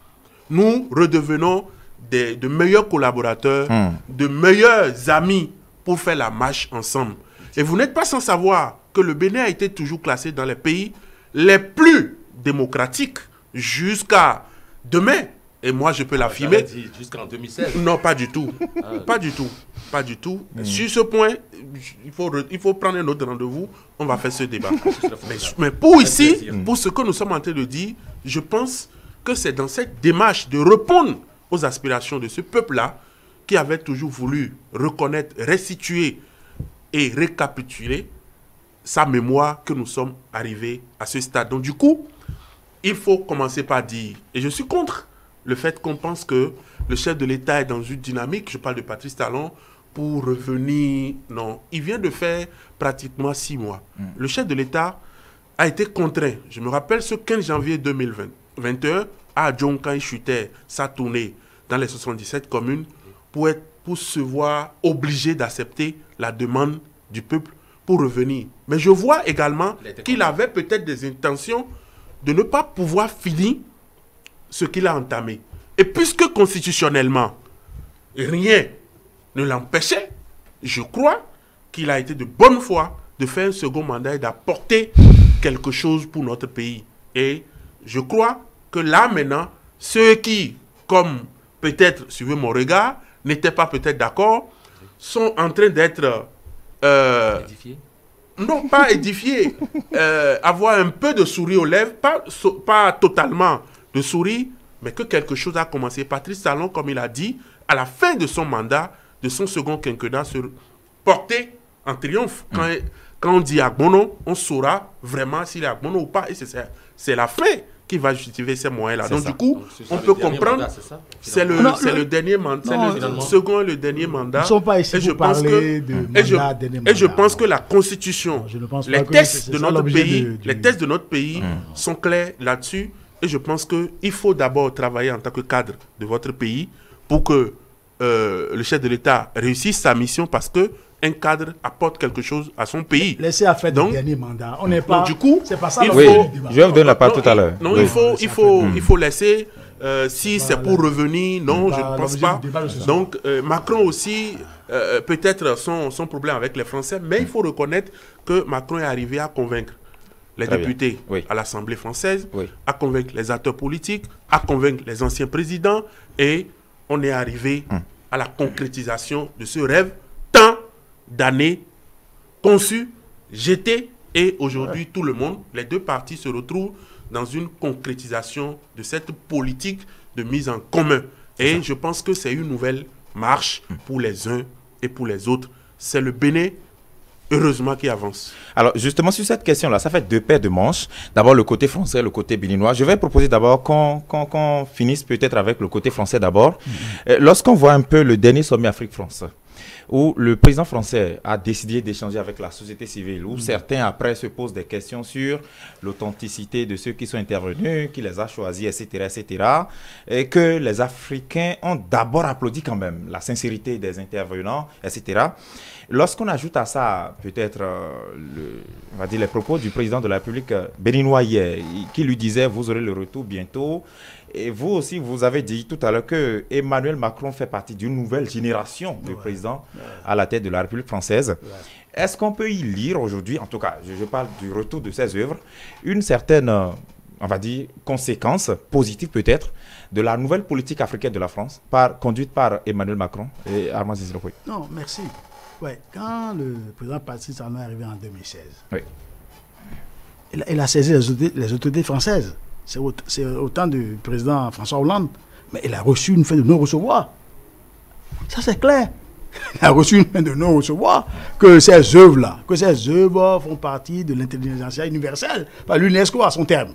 Nous redevenons de meilleurs collaborateurs, de meilleurs amis pour faire la marche ensemble. Et vous n'êtes pas sans savoir que le Bénin a été toujours classé dans les pays les plus démocratiques jusqu'à demain. Et moi, je peux l'affirmer. Jusqu'en 2016. Non, pas du tout. Pas du tout. Pas du tout. Sur ce point, il faut prendre un autre rendez-vous. On va faire ce débat. mais pour ici, pour ce que nous sommes en train de dire, je pense que c'est dans cette démarche de répondre aux aspirations de ce peuple-là qui avait toujours voulu reconnaître, restituer et récapituler sa mémoire que nous sommes arrivés à ce stade. Donc du coup, il faut commencer par dire, et je suis contre le fait qu'on pense que le chef de l'État est dans une dynamique, je parle de Patrice Talon, pour revenir. Non, il vient de faire pratiquement 6 mois. Le chef de l'État a été contraint. Je me rappelle ce 15 janvier 2021, à Djon, quand il chutait sa tournée dans les 77 communes, pour se voir obligé d'accepter la demande du peuple pour revenir. Mais je vois également qu'il avait peut-être des intentions de ne pas pouvoir finir ce qu'il a entamé. Et puisque constitutionnellement, rien ne l'empêchait, je crois qu'il a été de bonne foi de faire un second mandat et d'apporter quelque chose pour notre pays. Et je crois que là maintenant, ceux qui, comme peut-être, suivez mon regard, n'étaient pas peut-être d'accord, sont en train d'être... édifiés? Non, pas édifiés. Avoir un peu de sourire aux lèvres, pas totalement de sourire, mais que quelque chose a commencé. Patrice Talon, comme il a dit, à la fin de son mandat, de son second quinquennat, se porter en triomphe. Quand on dit Agbono, on saura vraiment s'il est Agbono ou pas. Et c'est la fin qui va justifier ces moyens-là. Donc, du coup, on peut comprendre. C'est le dernier mandat. C'est le second et le dernier mandat. Ils ne sont pas ici pour parler de mandat, dernier mandat. Et je pense que la Constitution, les textes de notre pays sont clairs là-dessus. Et je pense qu'il faut d'abord travailler en tant que cadre de votre pays pour que le chef de l'État réussisse sa mission, parce que un cadre apporte quelque chose à son pays. Laissez à faire le dernier mandat. On n'est pas. Donc, du coup, c'est pas ça. Je vais vous donner la parole tout à l'heure. Non, il faut laisser. Si c'est pour revenir, non, je ne pense pas. Donc, Macron aussi, peut-être son problème avec les Français, mais il faut reconnaître que Macron est arrivé à convaincre les Très députés bien. Oui. à l'Assemblée française, Oui. à convaincre les acteurs politiques, à convaincre les anciens présidents, et on est arrivé à la concrétisation de ce rêve tant d'années conçu, jeté, et aujourd'hui tout le monde, les deux parties se retrouvent dans une concrétisation de cette politique de mise en commun. Et je pense que c'est une nouvelle marche pour les uns et pour les autres. C'est le Bénin, heureusement, qui avance. Alors, justement, sur cette question-là, ça fait deux paires de manches. D'abord, le côté français, le côté béninois. Je vais proposer d'abord qu'on finisse peut-être avec le côté français d'abord. Lorsqu'on voit un peu le dernier sommet Afrique-France, où le président français a décidé d'échanger avec la société civile, où certains après se posent des questions sur l'authenticité de ceux qui sont intervenus, qui les a choisis, etc., et que les Africains ont d'abord applaudi quand même la sincérité des intervenants, etc. Lorsqu'on ajoute à ça peut-être on va dire les propos du président de la République béninois hier, qui lui disait « vous aurez le retour bientôt », et vous aussi, vous avez dit tout à l'heure que Emmanuel Macron fait partie d'une nouvelle génération de présidents à la tête de la République française. Est-ce qu'on peut y lire aujourd'hui, en tout cas, je parle du retour de ces œuvres, une certaine, on va dire, conséquence positive peut-être de la nouvelle politique africaine de la France, conduite par Emmanuel Macron et Armand Zizrokoui? Non, merci. Ouais, quand le président Patrice Talon est arrivé en 2016, oui, il a saisi les autorités françaises. C'est au temps du président François Hollande. Mais il a reçu une fin de non-recevoir. Ça, c'est clair. Il a reçu une fin de non-recevoir. Que ces œuvres font partie de l'intelligentsia universelle par l'UNESCO à son terme.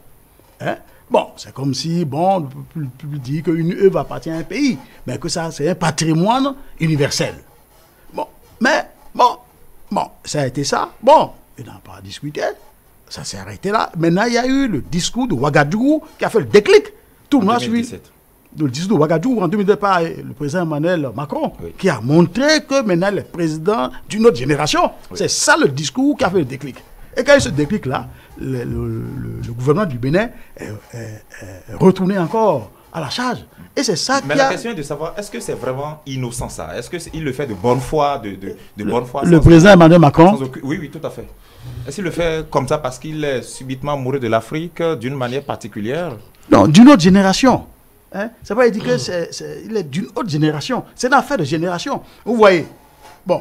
Hein? Bon, c'est comme si, on ne peut plus dire qu'une œuvre appartient à un pays, mais que ça, c'est un patrimoine universel. Bon, ça a été ça. Bon, il n'a pas discuté. Ça s'est arrêté là. Maintenant, il y a eu le discours de Ouagadougou qui a fait le déclic. Tout le monde a suivi. Le discours de Ouagadougou en 2002 par le président Emmanuel Macron, qui a montré que maintenant, les présidents d'une autre génération, c'est ça le discours qui a fait le déclic. Et quand il y a eu ce déclic-là, le gouvernement du Bénin est retourné encore à la charge. Et c'est ça Mais la question est de savoir, est-ce que c'est vraiment innocent ça? Est-ce qu'il le fait de bonne foi, bonne foi? Le président Emmanuel Macron? Oui, tout à fait. Est-ce qu'il le fait comme ça parce qu'il est subitement amoureux de l'Afrique d'une manière particulière? Non, d'une autre génération. Hein? C'est pas dire que il est d'une autre génération. C'est une affaire de génération. Vous voyez, bon,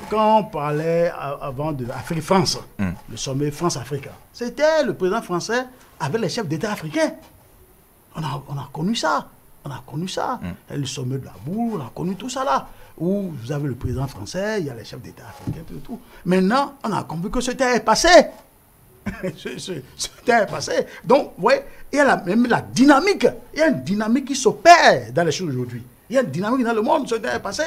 quand on parlait avant de Afrique-France, le sommet France-Afrique, c'était le président français avec les chefs d'État africains. On a connu ça. Le sommet de la boue, on a connu tout ça là. Où vous avez le président français, il y a les chefs d'État africains, tout. Maintenant, on a compris que ce temps est passé. ce temps est passé. Donc, vous voyez, il y a même la dynamique. Il y a une dynamique qui s'opère dans les choses aujourd'hui. Il y a une dynamique dans le monde, ce temps est passé.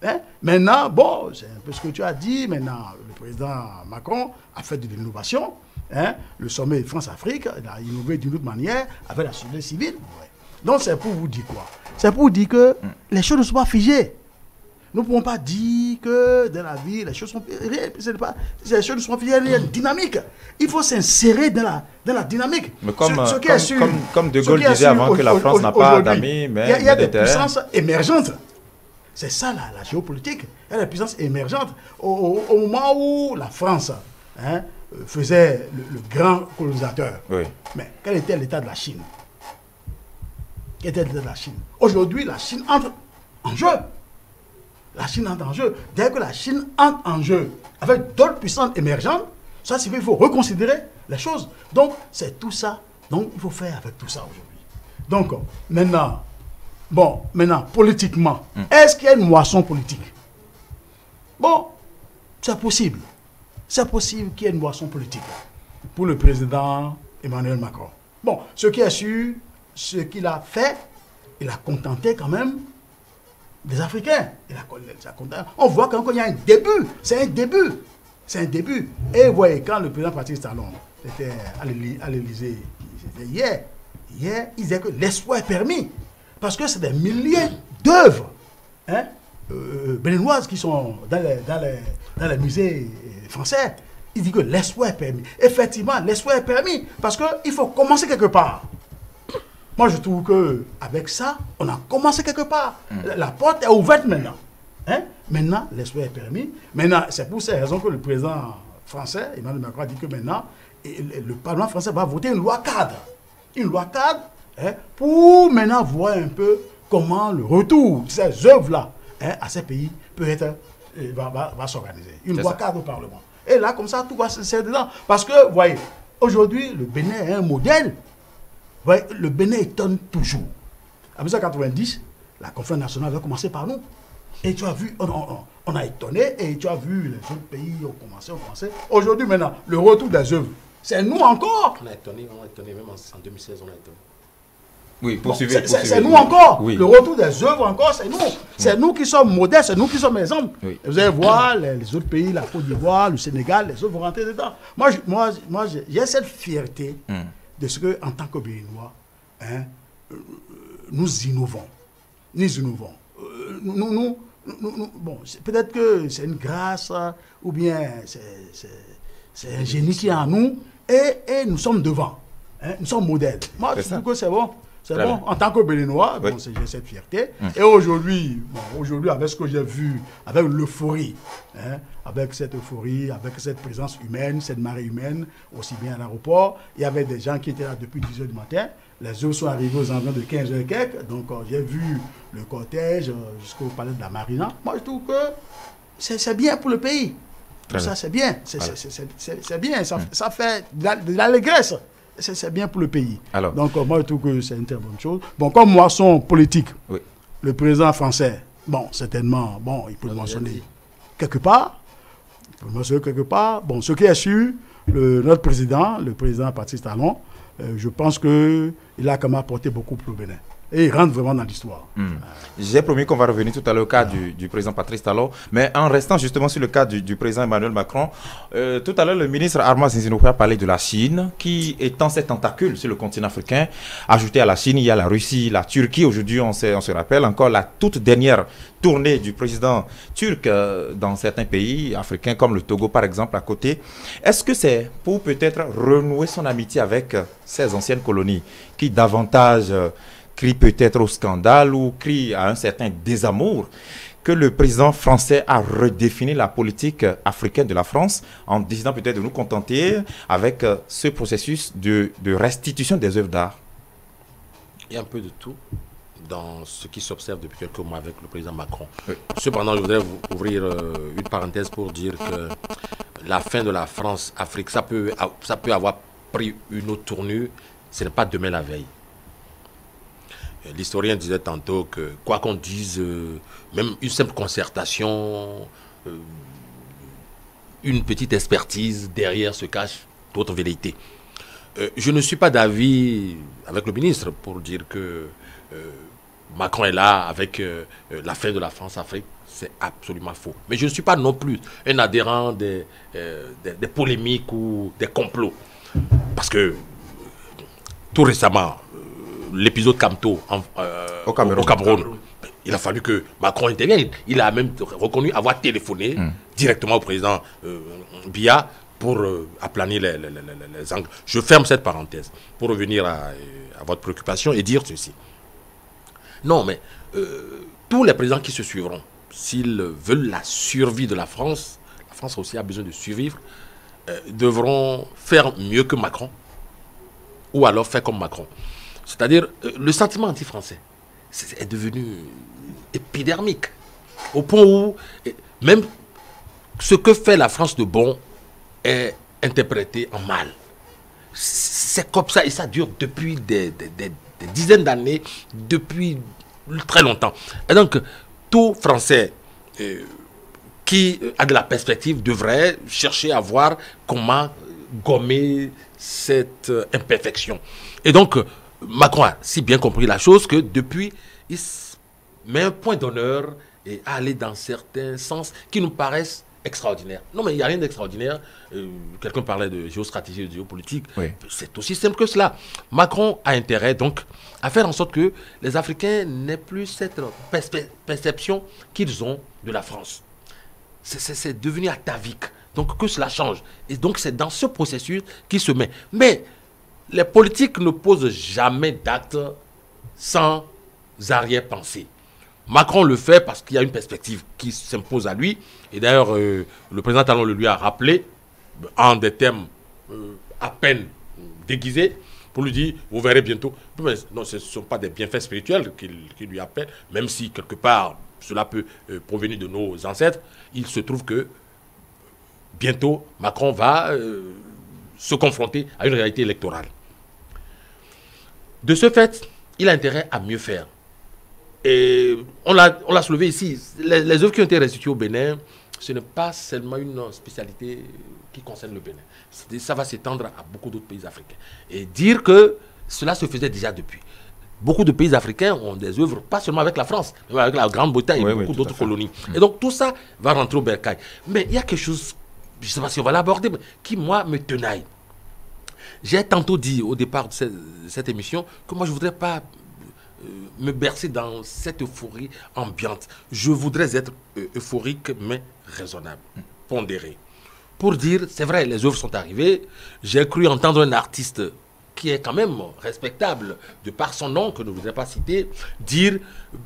Hein? Maintenant, bon, c'est un peu ce que tu as dit. Maintenant, le président Macron a fait de l'innovation. Hein? Le sommet France-Afrique, il a innové d'une autre manière avec la société civile. Ouais. Donc, c'est pour vous dire quoi? C'est pour vous dire que les choses ne sont pas figées. Nous ne pouvons pas dire que dans la vie, les choses sont figées. Les choses ne sont pas figées, il y a une dynamique. Il faut s'insérer dans la dynamique. Mais comme De Gaulle disait avant que la France n'a pas d'amis, mais il y a des puissances émergentes. C'est ça la géopolitique. Il y a des puissances émergentes. Au moment où la France faisait le grand colonisateur, mais quel était l'état de la Chine? Aujourd'hui, la Chine entre en jeu. Dès que la Chine entre en jeu avec d'autres puissances émergentes, ça signifie qu'il faut reconsidérer les choses. Donc, c'est tout ça. Donc, il faut faire avec tout ça aujourd'hui. Donc, maintenant, politiquement, est-ce qu'il y a une moisson politique? Bon, c'est possible. C'est possible qu'il y ait une moisson politique pour le président Emmanuel Macron. Bon, ce qui est sûr, ce qu'il a fait, il a contenté quand même des Africains. On voit quand il y a un début. C'est un début. Et vous voyez, quand le président Patrice Talon était à l'Élysée, hier, il disait que l'espoir est permis. Parce que c'est des milliers d'œuvres béninoises qui sont dans les musées français. Il dit que l'espoir est permis. Effectivement, l'espoir est permis. Parce qu'il faut commencer quelque part. Moi, je trouve qu'avec ça, on a commencé quelque part. La porte est ouverte maintenant. Maintenant, l'espoir est permis. Maintenant, c'est pour ces raisons que le président français, Emmanuel Macron, a dit que maintenant, et le Parlement français va voter une loi cadre. Une loi cadre, hein, pour maintenant voir un peu comment le retour de ces œuvres-là, hein, à ces pays peut être, va s'organiser. Une loi cadre au Parlement. Et là, comme ça, tout va se faire dedans. Parce que, vous voyez, aujourd'hui, le Bénin est un modèle. Vous voyez, le Bénin étonne toujours. En 1990, la conférence nationale va commencer par nous. Et tu as vu, on a étonné, et tu as vu, les autres pays ont commencé. Aujourd'hui, maintenant, le retour des œuvres, c'est nous encore. On a étonné, même en 2016, on a étonné. Oui, poursuivez. C'est nous encore. Oui. Le retour des œuvres encore, c'est nous. C'est nous qui sommes modèles, c'est nous qui sommes exemples. Oui. Vous allez voir les autres pays, la Côte d'Ivoire, le Sénégal, les autres vont rentrer dedans. Moi j'ai cette fierté de ce que, en tant que Béninois, hein, nous innovons. Bon, peut-être que c'est une grâce, ou bien c'est un génie qui est en nous, et nous sommes devant. Hein, nous sommes modèles. Moi, je trouve que c'est bon. C'est bon. Bien. En tant que Béninois, bon, j'ai cette fierté. Et aujourd'hui, avec ce que j'ai vu, avec l'euphorie, hein, avec cette présence humaine, cette marée humaine, aussi bien à l'aéroport, il y avait des gens qui étaient là depuis 10h du matin. Les œufs sont arrivés aux environs de 15h quelques. Donc, j'ai vu le cortège jusqu'au palais de la Marina. Moi, je trouve que c'est bien pour le pays. Ça, c'est bien. C'est bien. Ça fait de l'allégresse. C'est bien pour le pays. Alors, donc, moi, je trouve que c'est une très bonne chose. Bon, comme moisson politique, le président français, bon, certainement, bon, il peut le mentionner quelque part. Bon, ce qui est sûr, notre président, le président Patrice Talon, je pense qu'il a quand même apporté beaucoup pour le Bénin. Et il rentre vraiment dans l'histoire. J'ai promis qu'on va revenir tout à l'heure au cas du président Patrice Talon, mais en restant justement sur le cas du président Emmanuel Macron, tout à l'heure le ministre Arma Zinzinoukwe a parlé de la Chine, qui étend ses tentacules sur le continent africain. Ajouté à la Chine, il y a la Russie, la Turquie. Aujourd'hui, on se rappelle encore la toute dernière tournée du président turc dans certains pays africains, comme le Togo par exemple, à côté. Est-ce que c'est pour peut-être renouer son amitié avec ces anciennes colonies qui davantage crie peut-être au scandale ou crie à un certain désamour, que le président français a redéfini la politique africaine de la France en décidant peut-être de nous contenter avec ce processus de restitution des œuvres d'art? Il y a un peu de tout dans ce qui s'observe depuis quelques mois avec le président Macron. Cependant, je voudrais vous ouvrir une parenthèse pour dire que la fin de la France-Afrique, ça peut avoir pris une autre tournure, ce n'est pas demain la veille. L'historien disait tantôt que, quoi qu'on dise, même une simple concertation, une petite expertise, derrière se cache d'autres vérités. Je ne suis pas d'avis avec le ministre pour dire que Macron est là avec la fin de la France-Afrique. C'est absolument faux. Mais je ne suis pas non plus un adhérent des polémiques ou des complots. Parce que tout récemment, l'épisode Camto au Cameroun, il a fallu que Macron intervienne. Il a même reconnu avoir téléphoné directement au président Biya pour aplanir les angles. Je ferme cette parenthèse pour revenir à votre préoccupation et dire ceci. Non, mais tous les présidents qui se suivront, s'ils veulent la survie de la France aussi a besoin de survivre, devront faire mieux que Macron ou alors faire comme Macron. C'est-à-dire, le sentiment anti-français est devenu épidermique. Au point où, même ce que fait la France de bon est interprété en mal. C'est comme ça, et ça dure depuis des dizaines d'années, depuis très longtemps. Et donc, tout Français qui a de la perspective devrait chercher à voir comment gommer cette imperfection. Et donc, Macron a si bien compris la chose que depuis, il met un point d'honneur et à aller dans certains sens qui nous paraissent extraordinaires. Non, mais il n'y a rien d'extraordinaire. Quelqu'un parlait de géostratégie et de géopolitique. Oui. C'est aussi simple que cela. Macron a intérêt donc à faire en sorte que les Africains n'aient plus cette perception qu'ils ont de la France. C'est devenu atavique. Donc que cela change. Et donc c'est dans ce processus qu'il se met. Mais les politiques ne posent jamais d'actes sans arrière-pensée. Macron le fait parce qu'il y a une perspective qui s'impose à lui. Et d'ailleurs, le président Talon le lui a rappelé en des termes à peine déguisé pour lui dire, vous verrez bientôt. Mais non, ce ne sont pas des bienfaits spirituels qu'il lui appelle, même si quelque part cela peut provenir de nos ancêtres. Il se trouve que bientôt Macron va se confronter à une réalité électorale. De ce fait, il a intérêt à mieux faire. Et on l'a soulevé ici, les œuvres qui ont été restituées au Bénin, ce n'est pas seulement une spécialité qui concerne le Bénin. Ça va s'étendre à beaucoup d'autres pays africains. Et dire que cela se faisait déjà depuis. Beaucoup de pays africains ont des œuvres, pas seulement avec la France, mais avec la Grande-Bretagne et beaucoup d'autres colonies. Et donc tout ça va rentrer au bercail. Mais il y a quelque chose, je ne sais pas si on va l'aborder, qui moi me tenaille. J'ai tantôt dit au départ de cette émission que moi je ne voudrais pas me bercer dans cette euphorie ambiante. Je voudrais être euphorique mais raisonnable, pondéré. Pour dire, c'est vrai, les œuvres sont arrivées. J'ai cru entendre un artiste qui est quand même respectable, de par son nom, que je ne voudrais pas citer, dire,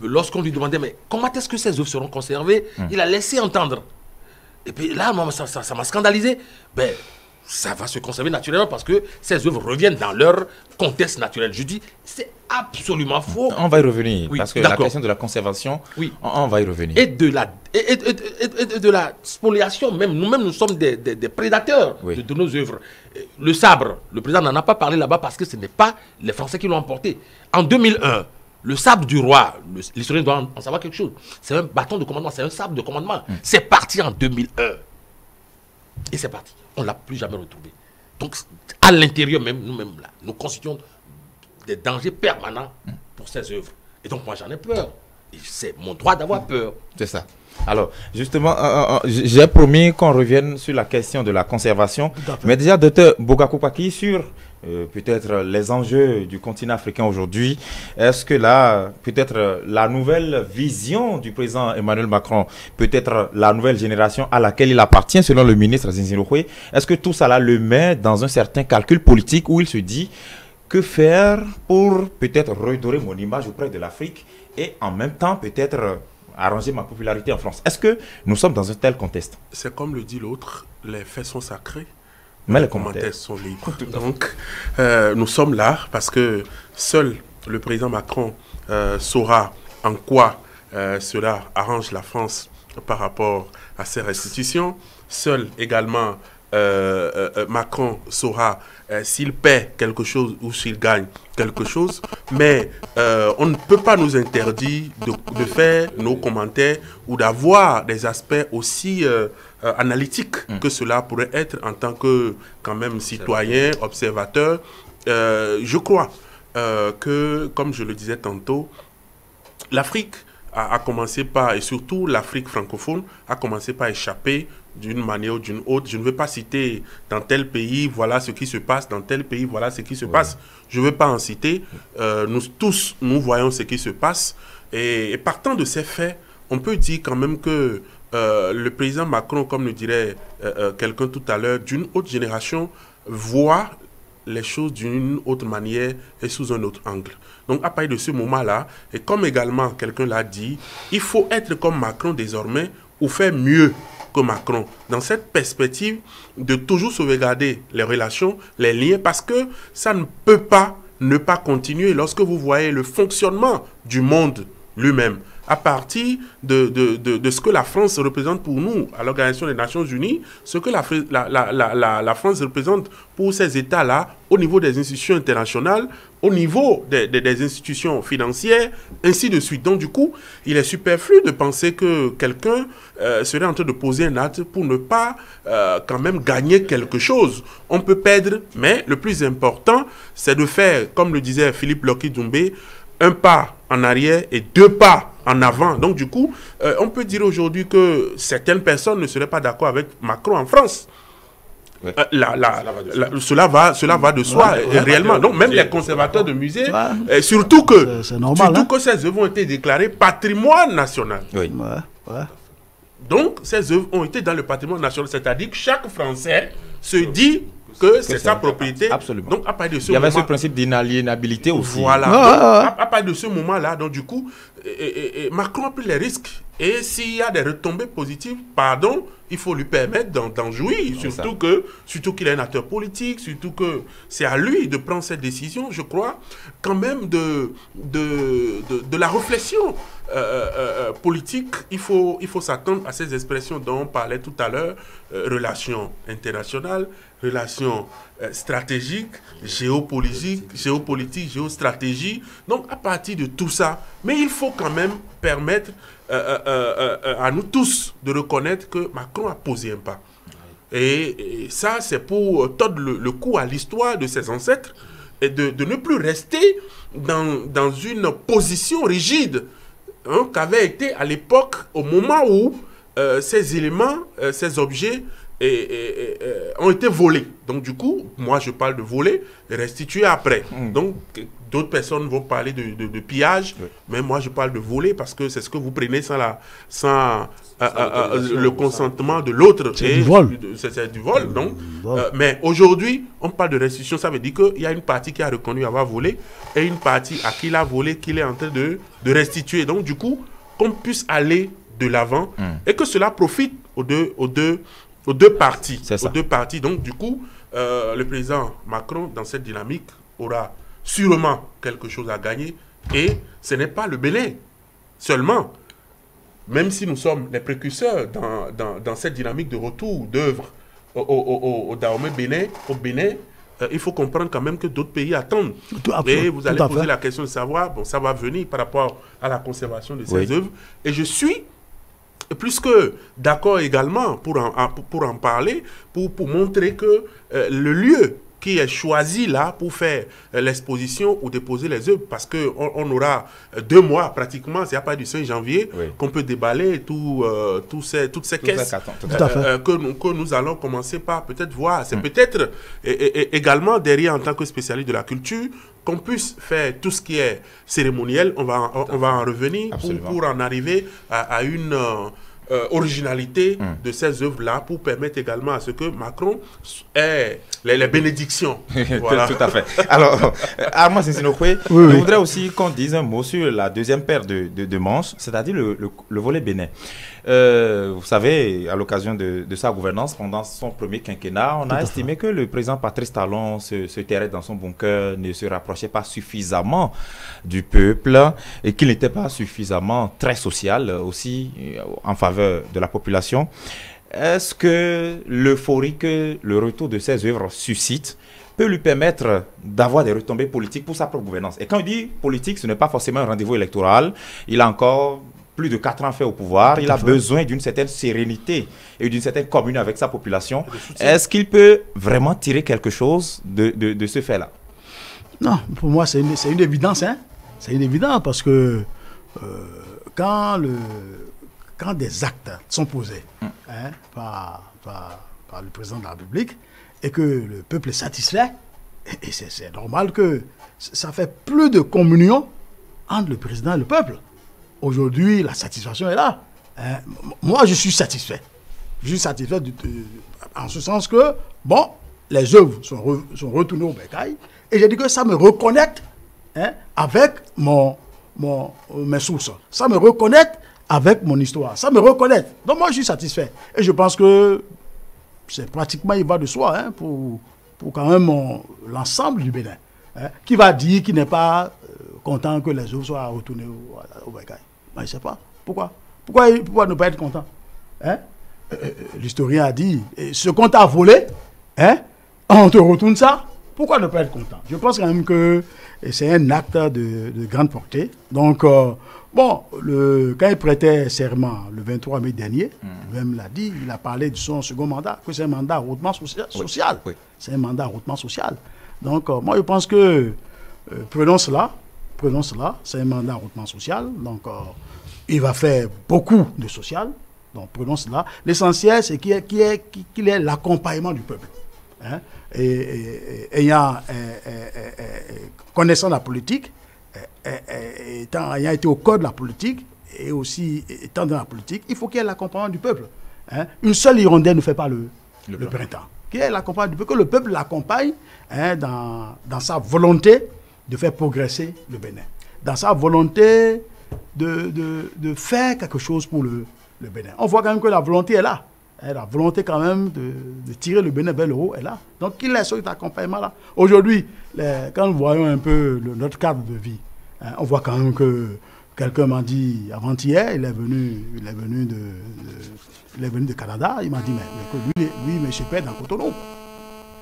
lorsqu'on lui demandait, mais comment est-ce que ces œuvres seront conservées, il a laissé entendre. Et puis là, moi, ça m'a scandalisé. Ben, ça va se conserver naturellement parce que ces œuvres reviennent dans leur contexte naturel. Je dis, c'est absolument faux. On va y revenir, parce que la question de la conservation, on va y revenir. Et de la spoliation, même nous-mêmes, nous sommes des prédateurs de nos œuvres. Le sabre, le président n'en a pas parlé là-bas parce que ce n'est pas les Français qui l'ont emporté. En 2001, le sabre du roi, l'historien doit en savoir quelque chose, c'est un bâton de commandement, c'est un sabre de commandement. C'est parti en 2001. Et c'est parti. On ne l'a plus jamais retrouvé. Donc, à l'intérieur même, nous-mêmes, là, nous constituons des dangers permanents pour ces œuvres. Et donc, moi, j'en ai peur. Et c'est mon droit d'avoir peur. C'est ça. Alors, justement, j'ai promis qu'on revienne sur la question de la conservation. Mais déjà, Dr Bokako Paki, sur peut-être les enjeux du continent africain aujourd'hui, est-ce que là, peut-être la nouvelle vision du président Emmanuel Macron, peut-être la nouvelle génération à laquelle il appartient, selon le ministre Zinziroué, est-ce que tout ça là le met dans un certain calcul politique où il se dit que faire pour peut-être redorer mon image auprès de l'Afrique et en même temps peut-être arranger ma popularité en France? Est-ce que nous sommes dans un tel contexte? C'est comme le dit l'autre, les faits sont sacrés. Mais les commentaires sont libres. Donc, nous sommes là parce que seul le président Macron saura en quoi cela arrange la France par rapport à ses restitutions. Seul également Macron saura s'il paie quelque chose ou s'il gagne quelque chose. Mais on ne peut pas nous interdire de faire nos commentaires ou d'avoir des aspects aussi analytiques que cela pourrait être en tant que quand même citoyen, observateur. Je crois que, comme je le disais tantôt, l'Afrique a commencé par, et surtout l'Afrique francophone, a commencé par échapper d'une manière ou d'une autre. Je ne veux pas citer dans tel pays, voilà ce qui se passe, dans tel pays, voilà ce qui se passe. Je ne veux pas en citer. Nous tous, nous voyons ce qui se passe. Et partant de ces faits, on peut dire quand même que le président Macron, comme le dirait quelqu'un tout à l'heure, d'une autre génération, voit les choses d'une autre manière et sous un autre angle. Donc, à partir de ce moment-là, et comme également quelqu'un l'a dit, il faut être comme Macron désormais ou faire mieux que Macron. Dans cette perspective de toujours sauvegarder les relations, les liens, parce que ça ne peut pas ne pas continuer lorsque vous voyez le fonctionnement du monde lui-même. À partir de ce que la France représente pour nous à l'Organisation des Nations Unies, ce que la France représente pour ces États-là au niveau des institutions internationales, au niveau des institutions financières, ainsi de suite. Donc du coup, il est superflu de penser que quelqu'un serait en train de poser un acte pour ne pas quand même gagner quelque chose. On peut perdre, mais le plus important, c'est de faire, comme le disait Philippe Loki-Doumbé, un pas en arrière et deux pas en avant. Donc du coup, on peut dire aujourd'hui que certaines personnes ne seraient pas d'accord avec Macron en France. Ouais. Cela va de soi, réellement. Donc même les conservateurs de musées, surtout que ces œuvres ont été déclarées patrimoine national. Oui. Donc ces œuvres ont été dans le patrimoine national, c'est-à-dire que chaque Français se dit que c'est sa propriété. Absolument. Donc, à partir de ce Il y avait ce principe d'inaliénabilité aussi. Voilà. Donc, à partir de ce moment-là, donc du coup, Macron a pris les risques. Et s'il y a des retombées positives, pardon, il faut lui permettre d'en jouir, surtout qu'il est un acteur politique, surtout que c'est à lui de prendre cette décision, je crois, quand même de la réflexion politique. Il faut s'attendre à ces expressions dont on parlait tout à l'heure, relations internationales, relations stratégiques, géopolitique, géostratégie. Donc, à partir de tout ça, mais il faut quand même permettre à nous tous de reconnaître que Macron a posé un pas. Et ça, c'est pour tordre le cou à l'histoire de ses ancêtres et de ne plus rester dans une position rigide qu'avait été à l'époque, au moment où ces éléments, ces objets ont été volés. Donc du coup, moi je parle de voler et restituer après. Donc d'autres personnes vont parler de pillage, mais moi je parle de voler parce que c'est ce que vous prenez sans le consentement de l'autre. C'est du vol. C'est du vol. Donc, mais aujourd'hui, on parle de restitution, ça veut dire qu'il y a une partie qui a reconnu avoir volé et une partie à qui il a volé, qu'il est en train de restituer. Donc du coup, qu'on puisse aller de l'avant et que cela profite aux deux parties. Donc, du coup, le président Macron, dans cette dynamique, aura sûrement quelque chose à gagner. Et ce n'est pas le Bénin seulement. Même si nous sommes les précurseurs dans cette dynamique de retour d'œuvres au Dahomey Bénin, au Bénin, il faut comprendre quand même que d'autres pays attendent. Et vous allez poser la question de savoir, bon, ça va venir par rapport à la conservation de ces œuvres. Et je suis plus que d'accord également pour en parler, pour montrer que le lieu qui est choisi là pour faire l'exposition ou déposer les œuvres, parce qu'on aura 2 mois pratiquement, c'est à partir du 5 janvier qu'on peut déballer toutes ces caisses que nous allons commencer par peut-être voir. C'est peut-être également derrière, en tant que spécialiste de la culture, qu'on puisse faire tout ce qui est cérémoniel. On va en revenir pour en arriver à une originalité de ces œuvres-là, pour permettre également à ce que Macron ait les bénédictions. Voilà. Tout à fait. Alors, Armand Sissinokwe, je voudrais aussi qu'on dise un mot sur la deuxième paire de manches, c'est-à-dire le volet Bénin. Vous savez, à l'occasion de sa gouvernance, pendant son premier quinquennat, on a estimé que le président Patrice Talon se terrait dans son bunker, ne se rapprochait pas suffisamment du peuple et qu'il n'était pas suffisamment très social aussi en faveur de la population. Est-ce que l'euphorie que le retour de ces œuvres suscite peut lui permettre d'avoir des retombées politiques pour sa propre gouvernance? Et quand il dit politique, ce n'est pas forcément un rendez-vous électoral. Il a encore plus de 4 ans fait au pouvoir. Il a besoin d'une certaine sérénité et d'une certaine communion avec sa population. Est-ce qu'il peut vraiment tirer quelque chose de ce fait-là? Non, pour moi, c'est une évidence. Hein? C'est une évidence parce que quand des actes sont posés par le président de la République et que le peuple est satisfait, et c'est normal que ça fait plus de communion entre le président et le peuple. Aujourd'hui, la satisfaction est là. Moi, je suis satisfait. Je suis satisfait en ce sens que, bon, les œuvres sont retournées au bécail et j'ai dit que ça me reconnecte avec mes sources. Ça me reconnecte avec mon histoire. Ça me reconnaît. Donc moi, je suis satisfait. Et je pense que c'est pratiquement, il va de soi pour quand même l'ensemble du Bénin. Qui va dire qu'il n'est pas content que les œuvres soient retournées au bécail? Je ne sais pas. Pourquoi ne pas être content? L'historien a dit, ce qu'on t'a volé, on te retourne ça. Pourquoi ne pas être content? Je pense quand même que c'est un acte de grande portée. Donc, quand il prêtait serment le 23 mai dernier, lui-même l'a dit, il a parlé de son second mandat, que c'est un mandat hautement social. Oui. C'est un mandat hautement social. Donc, moi, je pense que prenons cela, c'est un mandat hautement social. Donc, il va faire beaucoup de social. Donc, prenons cela. L'essentiel, c'est qu'il ait l'accompagnement du peuple. Et ayant connaissant la politique, ayant été au cœur de la politique et aussi étant dans la politique, il faut qu'il y ait l'accompagnement du peuple. Une seule hirondelle ne fait pas le printemps. Qu'il y ait l'accompagnement du peuple, que le peuple l'accompagne dans sa volonté de faire progresser le Bénin, dans sa volonté de faire quelque chose pour le Bénin. On voit quand même que la volonté est là. La volonté quand même de tirer le Bénin vers le haut est là. Donc il est sur cet accompagnement-là. Aujourd'hui, quand nous voyons un peu notre cadre de vie, on voit quand même que quelqu'un m'a dit avant-hier, il est venu de Canada, il m'a dit mais il se perd dans Cotonou.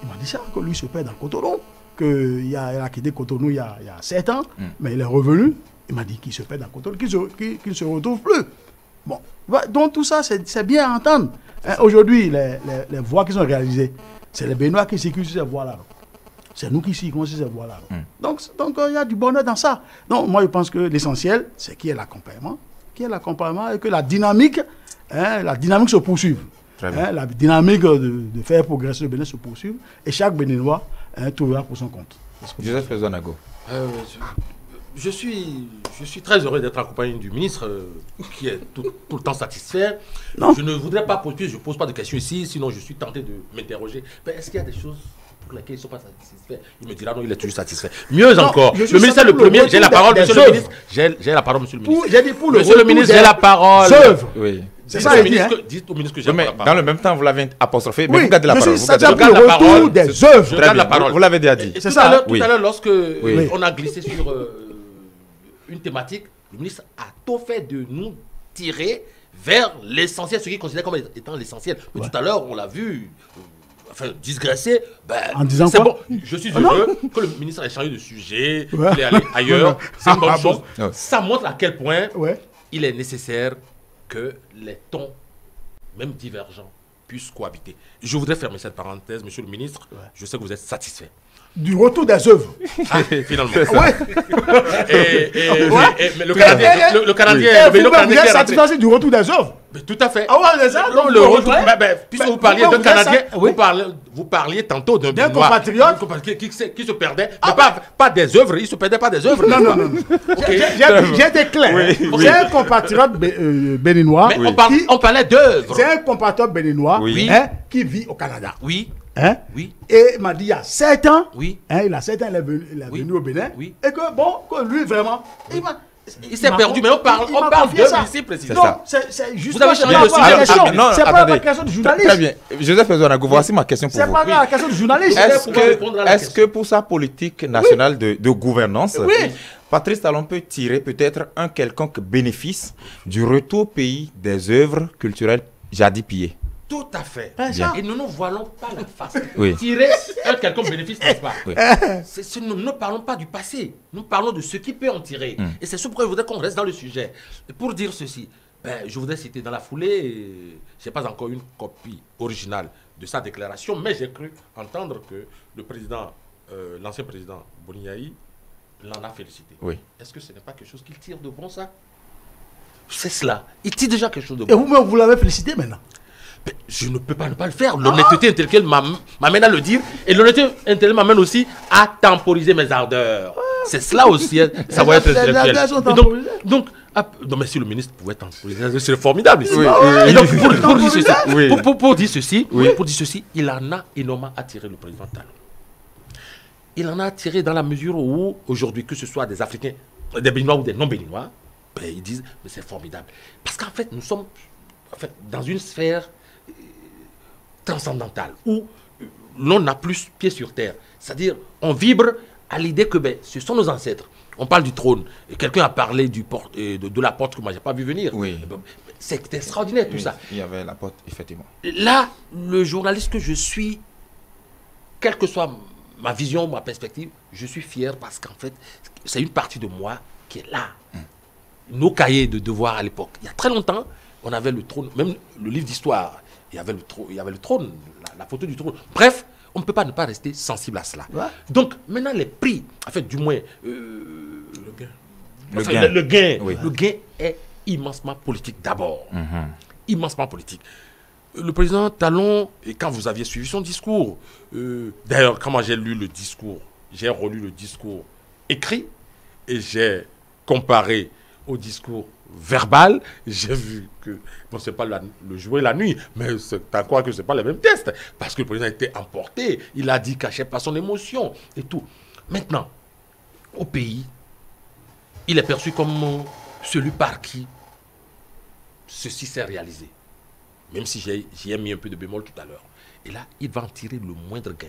Il m'a dit ça, que lui se perd dans Cotonou, qu'il a quitté Cotonou il y a 7 ans, mais il est revenu, il m'a dit qu'il se perd dans Cotonou, qu'il ne se retrouve plus. Bon, donc tout ça, c'est bien à entendre. Aujourd'hui, les voies qui sont réalisées, c'est les Béninois qui circulent sur ces voies-là. C'est nous qui circulons sur ces voies-là. Donc il y a du bonheur dans ça. Donc moi, je pense que l'essentiel, c'est qu'il y ait l'accompagnement, et que la dynamique se poursuive. La dynamique de faire progresser le Bénin se poursuive, et chaque Béninois trouvera pour son compte. Joseph Zonago. Je suis très heureux d'être accompagné du ministre qui est tout le temps satisfait. Non. Je ne voudrais pas poser, je ne pose pas de questions ici, sinon je suis tenté de m'interroger. Est-ce qu'il y a des choses pour lesquelles ils ne sont pas satisfaits? Il me dira non, il est toujours satisfait. Mieux encore, le ministre est le premier. J'ai la parole, monsieur le ministre. J'ai la parole, monsieur le ministre. J'ai dit pour monsieur le ministre, j'ai la parole. Oui. C'est ça, dites au ministre que j'ai la parole. Dans le même temps, vous l'avez apostrophé, mais vous gardez la parole. Ça veut dire le retour des œuvres. Je garde la parole. Vous l'avez déjà dit. C'est ça. Tout à l'heure, lorsque on a glissé sur une thématique, le ministre a tout fait de nous tirer vers l'essentiel, ce qu'il considère comme étant l'essentiel. Mais tout à l'heure, on l'a vu digresser. En disant c'est quoi? Bon. Je suis heureux que le ministre ait changé de sujet, qu'il est allé ailleurs. C'est une bonne chose. Ça montre à quel point il est nécessaire que les tons, même divergents, puissent cohabiter. Je voudrais fermer cette parenthèse, monsieur le ministre. Je sais que vous êtes satisfait. Du retour des œuvres. Finalement. Mais le Canadien, vous êtes satisfait du retour des œuvres. Tout à fait. C'est ça. Donc, le retour, puisque vous parliez d'un Canadien, vous parliez tantôt d'un compatriote qui se perdait, mais pas des œuvres, il ne se perdait pas des œuvres. Non. J'ai été clair. C'est un compatriote béninois. Mais on parlait d'œuvres. C'est un compatriote béninois qui vit au Canada. Oui. Oui. Et il m'a dit il y a 7 ans, il a 7 ans, il est venu au Bénin, et que lui vraiment, il s'est perdu, mais on parle d'œuvre ici précisément. Non, c'est juste vous avez changé la question. Non, C'est pas la question du journaliste. Très bien. Joseph Zonago, voici ma question pour vous. C'est pas la question du journaliste. Est-ce que pour sa politique nationale de gouvernance, Patrice Talon peut tirer peut-être un quelconque bénéfice du retour au pays des œuvres culturelles jadis pillées? Tout à fait. Bien. Et nous ne voilons pas la face. Oui. Tirer un quelconque bénéfice, n'est-ce pas? Nous ne parlons pas du passé. Nous parlons de ce qui peut en tirer. Et c'est ce pourquoi je voudrais qu'on reste dans le sujet. Et pour dire ceci, je voudrais citer dans la foulée, je n'ai pas encore une copie originale de sa déclaration, mais j'ai cru entendre que le président, l'ancien président Boniaï, l'en a félicité. Oui. Est-ce que ce n'est pas quelque chose qu'il tire de bon, ça? C'est cela. Il tire déjà quelque chose de bon. Et vous-même, vous l'avez félicité maintenant? Je ne peux pas ne pas le faire. L'honnêteté intellectuelle m'amène à le dire. Et l'honnêteté intellectuelle m'amène aussi à temporiser mes ardeurs. C'est cela aussi, savoir être intellectuel. Non, mais si le ministre pouvait temporiser, ce serait formidable ici. Et donc, pour dire ceci, il en a énormément attiré le président Talon. Il en a attiré dans la mesure où, aujourd'hui, que ce soit des Africains, des Béninois ou des non-Béninois, ils disent, mais c'est formidable. Parce qu'en fait, nous sommes dans une sphère transcendantale où l'on n'a plus pied sur terre. C'est-à-dire, on vibre à l'idée que ce sont nos ancêtres. On parle du trône. Et quelqu'un a parlé de la porte que moi, je n'ai pas vu venir. Oui. C'est extraordinaire tout ça. Il y avait la porte, effectivement. Là, le journaliste que je suis, quelle que soit ma vision, ma perspective, je suis fier parce qu'en fait, c'est une partie de moi qui est là. Nos cahiers de devoirs à l'époque. Il y a très longtemps, on avait le trône, même le livre d'histoire, il y avait le trône, la photo du trône. Bref, on ne peut pas ne pas rester sensible à cela. Ouais. Donc, maintenant, les prix, en fait, du moins, le gain est immensement politique d'abord. Immensement politique. Le président Talon, et quand vous aviez suivi son discours, d'ailleurs, quand moi j'ai lu le discours, j'ai relu le discours écrit, et j'ai comparé au discours verbal, j'ai vu que, bon, c'est pas le jouer la nuit, mais c'est à croire que c'est pas le même test, parce que le président était emporté, il a dit qu'il cachait pas son émotion, et tout. Maintenant, au pays, il est perçu comme celui par qui ceci s'est réalisé. même si j'y ai mis un peu de bémol tout à l'heure. Et là, il va en tirer le moindre gain.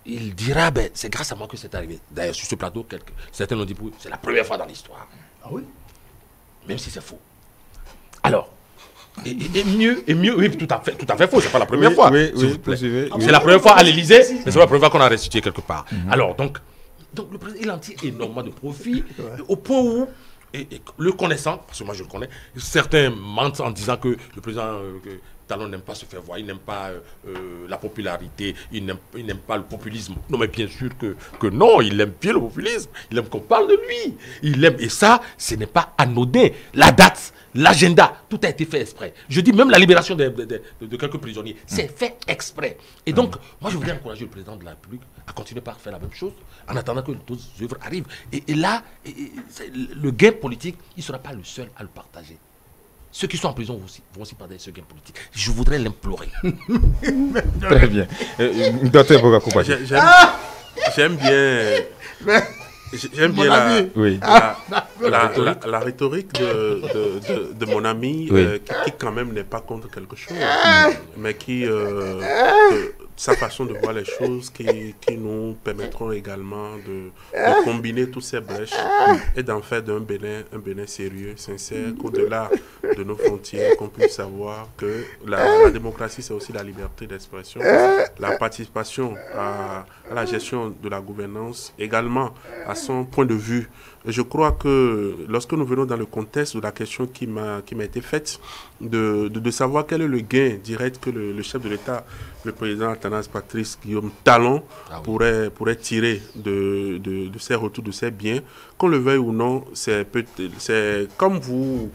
Il dira, ben, c'est grâce à moi que c'est arrivé. D'ailleurs, sur ce plateau, certains l'ont dit, c'est la première fois dans l'histoire. Ah oui? Même si c'est faux. Alors, et mieux, oui, tout à fait faux, c'est pas la première fois. Oui, c'est la première fois à l'Élysée, mais c'est la première fois qu'on a restitué quelque part. Alors, donc le président, il en tire énormément de profit, au point où, et le connaissant, parce que moi je le connais, certains mentent en disant que le président Talon n'aime pas se faire voir, il n'aime pas la popularité, il n'aime pas le populisme. Non, mais bien sûr que non, il aime bien le populisme, il aime qu'on parle de lui, il aime, et ça, ce n'est pas anodin. La date, l'agenda, tout a été fait exprès. Je dis même la libération de quelques prisonniers, c'est fait exprès. Et donc, moi je voudrais encourager le président de la République à continuer par faire la même chose, en attendant que d'autres œuvres arrivent. Et là, le gain politique, il ne sera pas le seul à le partager. Ceux qui sont en prison vont aussi partager ce gain politique. Je voudrais l'implorer. Très bien. Docteur Bogakopa. J'aime bien... J'aime bien la rhétorique de mon ami qui quand même n'est pas contre quelque chose, mais qui sa façon de voir les choses qui nous permettront également de combiner toutes ces brèches et d'en faire un Bénin sérieux, sincère, qu'au-delà de nos frontières, qu'on puisse savoir que la démocratie, c'est aussi la liberté d'expression, la participation à la gestion de la gouvernance, également à son point de vue. Je crois que lorsque nous venons dans le contexte de la question qui m'a été faite, de savoir quel est le gain direct que le chef de l'État, le président Athanase Patrice Guillaume Talon, pourrait tirer de ses retours, de ses biens, qu'on le veuille ou non, c'est comme vous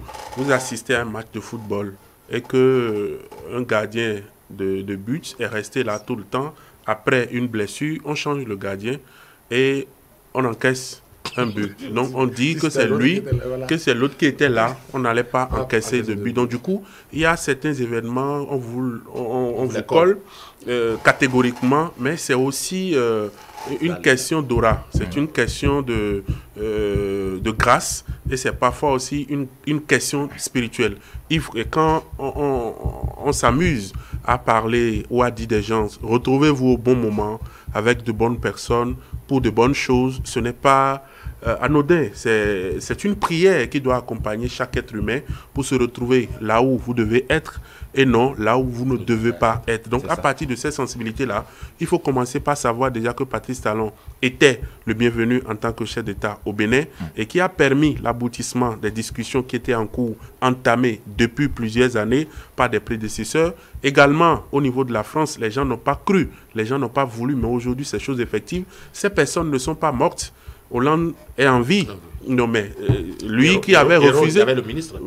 assistez à un match de football et qu'un gardien de but est resté là tout le temps. Après une blessure, on change le gardien et on encaisse un but. Donc on dit que c'est lui, que c'est l'autre qui était là, on n'allait pas encaisser de but. Donc du coup, il y a certains événements, on vous colle catégoriquement, mais c'est aussi une question d'aura, c'est une question de grâce et c'est parfois aussi une question spirituelle. Et quand on s'amuse à parler ou à dire des gens, retrouvez-vous au bon moment avec de bonnes personnes pour de bonnes choses, ce n'est pas anodin, c'est une prière qui doit accompagner chaque être humain pour se retrouver là où vous devez être et non là où vous ne devez pas être. Donc à partir de cette sensibilité-là, il faut commencer par savoir déjà que Patrice Talon était le bienvenu en tant que chef d'État au Bénin et qui a permis l'aboutissement des discussions qui étaient en cours, entamées depuis plusieurs années par des prédécesseurs. Également, au niveau de la France, les gens n'ont pas cru, les gens n'ont pas voulu, mais aujourd'hui, c'est chose effective. Ces personnes ne sont pas mortes. Hollande est en vie. Non, mais lui qui avait refusé. Il y avait le ministre.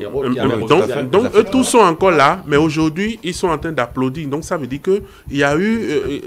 Donc, eux tous sont encore là, mais aujourd'hui, ils sont en train d'applaudir. Donc, ça veut dire qu'il y a eu.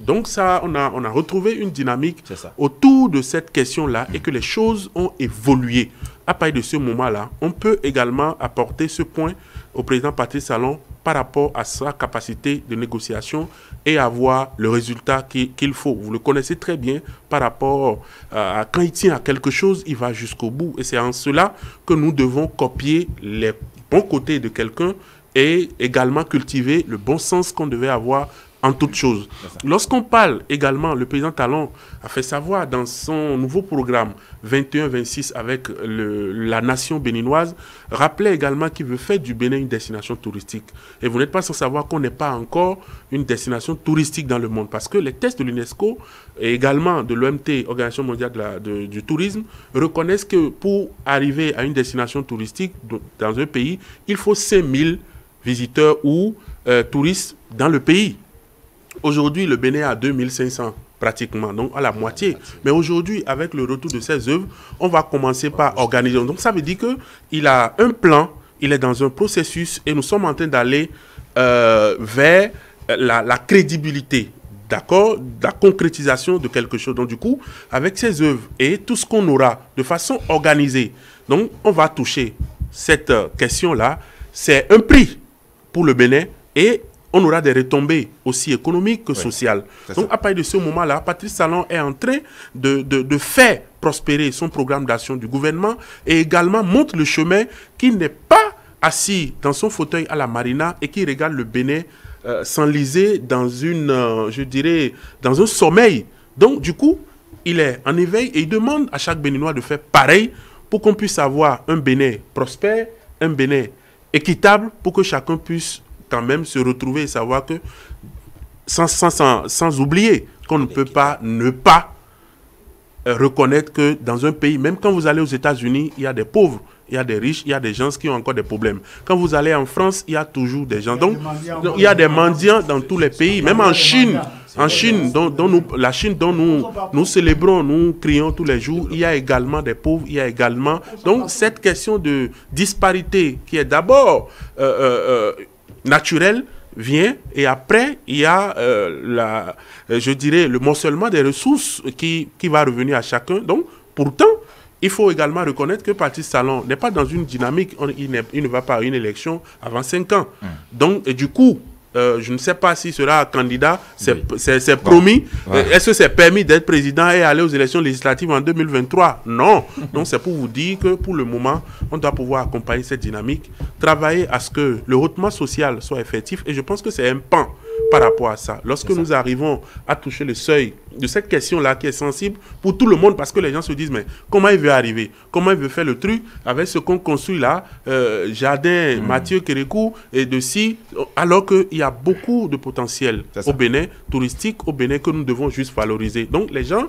Donc, ça, on a retrouvé une dynamique autour de cette question-là et que les choses ont évolué. À partir de ce moment-là, on peut également apporter ce point au président Patrice Talon par rapport à sa capacité de négociation et avoir le résultat qu'il faut. Vous le connaissez très bien par rapport à quand il tient à quelque chose, il va jusqu'au bout. Et c'est en cela que nous devons copier les bons côtés de quelqu'un et également cultiver le bon sens qu'on devait avoir en toute chose. Lorsqu'on parle également, le président Talon a fait savoir dans son nouveau programme 21-26 avec la nation béninoise, rappelait également qu'il veut faire du Bénin une destination touristique. Et vous n'êtes pas sans savoir qu'on n'est pas encore une destination touristique dans le monde parce que les tests de l'UNESCO et également de l'OMT, Organisation mondiale du tourisme, reconnaissent que pour arriver à une destination touristique dans un pays, il faut 5000 visiteurs ou touristes dans le pays. Aujourd'hui, le Bénin a 2500 pratiquement, donc à la moitié. Mais aujourd'hui, avec le retour de ces œuvres, on va commencer par organiser. Donc ça veut dire qu'il a un plan, il est dans un processus et nous sommes en train d'aller vers la crédibilité, d'accord, la concrétisation de quelque chose. Donc du coup, avec ces œuvres et tout ce qu'on aura de façon organisée, donc on va toucher cette question-là. C'est un prix pour le Bénin et on aura des retombées aussi économiques que sociales. Donc, à partir de ce moment-là, Patrice Talon est en train de faire prospérer son programme d'action du gouvernement et également montre le chemin qui n'est pas assis dans son fauteuil à la Marina et qui regarde le Bénin s'enliser dans je dirais, dans un sommeil. Donc, du coup, il est en éveil et il demande à chaque Béninois de faire pareil pour qu'on puisse avoir un Bénin prospère, un Bénin équitable, pour que chacun puisse quand même se retrouver et savoir que, sans oublier qu'on ne peut pas ne pas reconnaître que dans un pays, même quand vous allez aux États-Unis, il y a des pauvres, il y a des riches, il y a des gens qui ont encore des problèmes. Quand vous allez en France, il y a toujours des gens. Donc, il y a des mendiants dans tous les pays, même en Chine. En Chine, la Chine dont nous célébrons, nous crions tous les jours, il y a également des pauvres, il y a également... Donc, cette question de disparité qui est d'abord naturelle, vient et après il y a je dirais le morcellement des ressources qui va revenir à chacun. Donc pourtant il faut également reconnaître que Patrice Talon n'est pas dans une dynamique, il ne va pas à une élection avant 5 ans. Donc et du coup je ne sais pas s'il sera candidat, c'est promis. Est-ce que c'est permis d'être président et aller aux élections législatives en 2023? Non. Donc c'est pour vous dire que pour le moment, on doit pouvoir accompagner cette dynamique, travailler à ce que le hautement social soit effectif. Et je pense que c'est un pan par rapport à ça. Lorsque nous arrivons à toucher le seuil de cette question-là qui est sensible pour tout le monde, parce que les gens se disent, mais comment il veut arriver? Comment il veut faire le truc avec ce qu'on construit là, Jardin, Mathieu Kérékou, et de si, alors qu'il y a beaucoup de potentiel au Bénin, touristique au Bénin, que nous devons juste valoriser. Donc les gens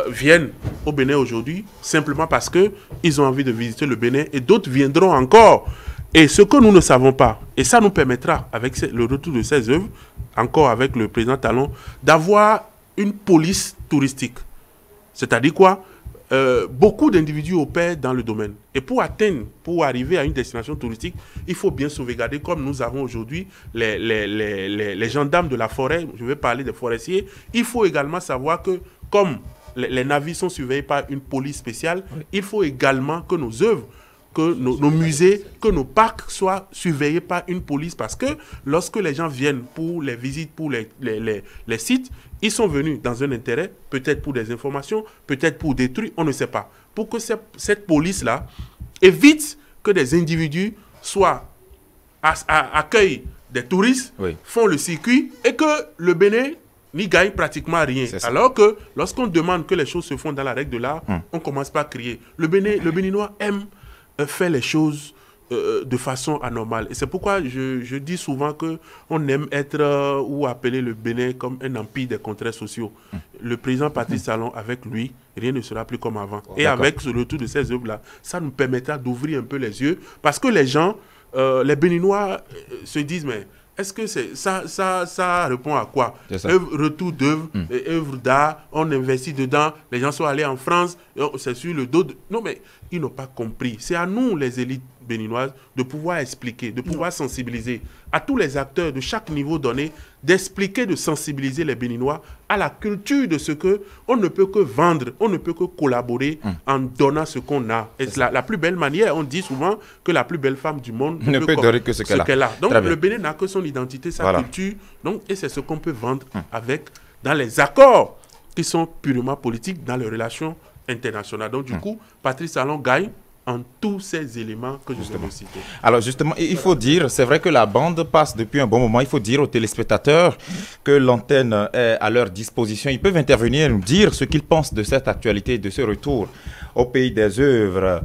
viennent au Bénin aujourd'hui simplement parce qu'ils ont envie de visiter le Bénin, et d'autres viendront encore. Et ce que nous ne savons pas, et ça nous permettra, avec le retour de ces œuvres, encore avec le président Talon, d'avoir une police touristique. C'est-à-dire quoi? Beaucoup d'individus opèrent dans le domaine. Et pour arriver à une destination touristique, il faut bien sauvegarder, comme nous avons aujourd'hui les gendarmes de la forêt, je vais parler des forestiers. Il faut également savoir que, comme les navires sont surveillés par une police spéciale, il faut également que nos œuvres, que nos musées, que nos parcs soient surveillés par une police, parce que lorsque les gens viennent pour les visites, pour les sites, ils sont venus dans un intérêt, peut-être pour des informations, peut-être pour détruire, on ne sait pas. Pour que cette police-là évite que des individus accueillent des touristes, font le circuit, et que le Bénin n'y gagne pratiquement rien. Alors que lorsqu'on demande que les choses se font dans la règle de l'art, on commence pas à crier. Le Béninois aime fait les choses de façon anormale. Et c'est pourquoi je dis souvent qu'on aime être ou appeler le Bénin comme un empire des contrats sociaux. Le président Patrice Talon, avec lui, rien ne sera plus comme avant. Et avec le retour de ces œuvres-là, ça nous permettra d'ouvrir un peu les yeux, parce que les gens, les Béninois se disent, mais est-ce que ça répond à quoi? Retour d'œuvres, œuvres d'art, on investit dedans, les gens sont allés en France, c'est sur le dos de... Non, mais ils n'ont pas compris. C'est à nous, les élites béninoises, de pouvoir expliquer, de pouvoir sensibiliser à tous les acteurs de chaque niveau donné, d'expliquer, de sensibiliser les Béninois à la culture de ce que on ne peut que vendre, on ne peut que collaborer en donnant ce qu'on a. Et la plus belle manière, on dit souvent que la plus belle femme du monde ne peut donner que ce qu'elle a. Donc le Bénin n'a que son identité, sa culture, donc, et c'est ce qu'on peut vendre dans les accords qui sont purement politiques, dans les relations internationales. Donc du coup, Patrice Talon gagne en tous ces éléments que je viens de citer. Alors justement, il faut dire, c'est vrai que la bande passe depuis un bon moment, il faut dire aux téléspectateurs que l'antenne est à leur disposition. Ils peuvent intervenir et nous dire ce qu'ils pensent de cette actualité, de ce retour au pays des œuvres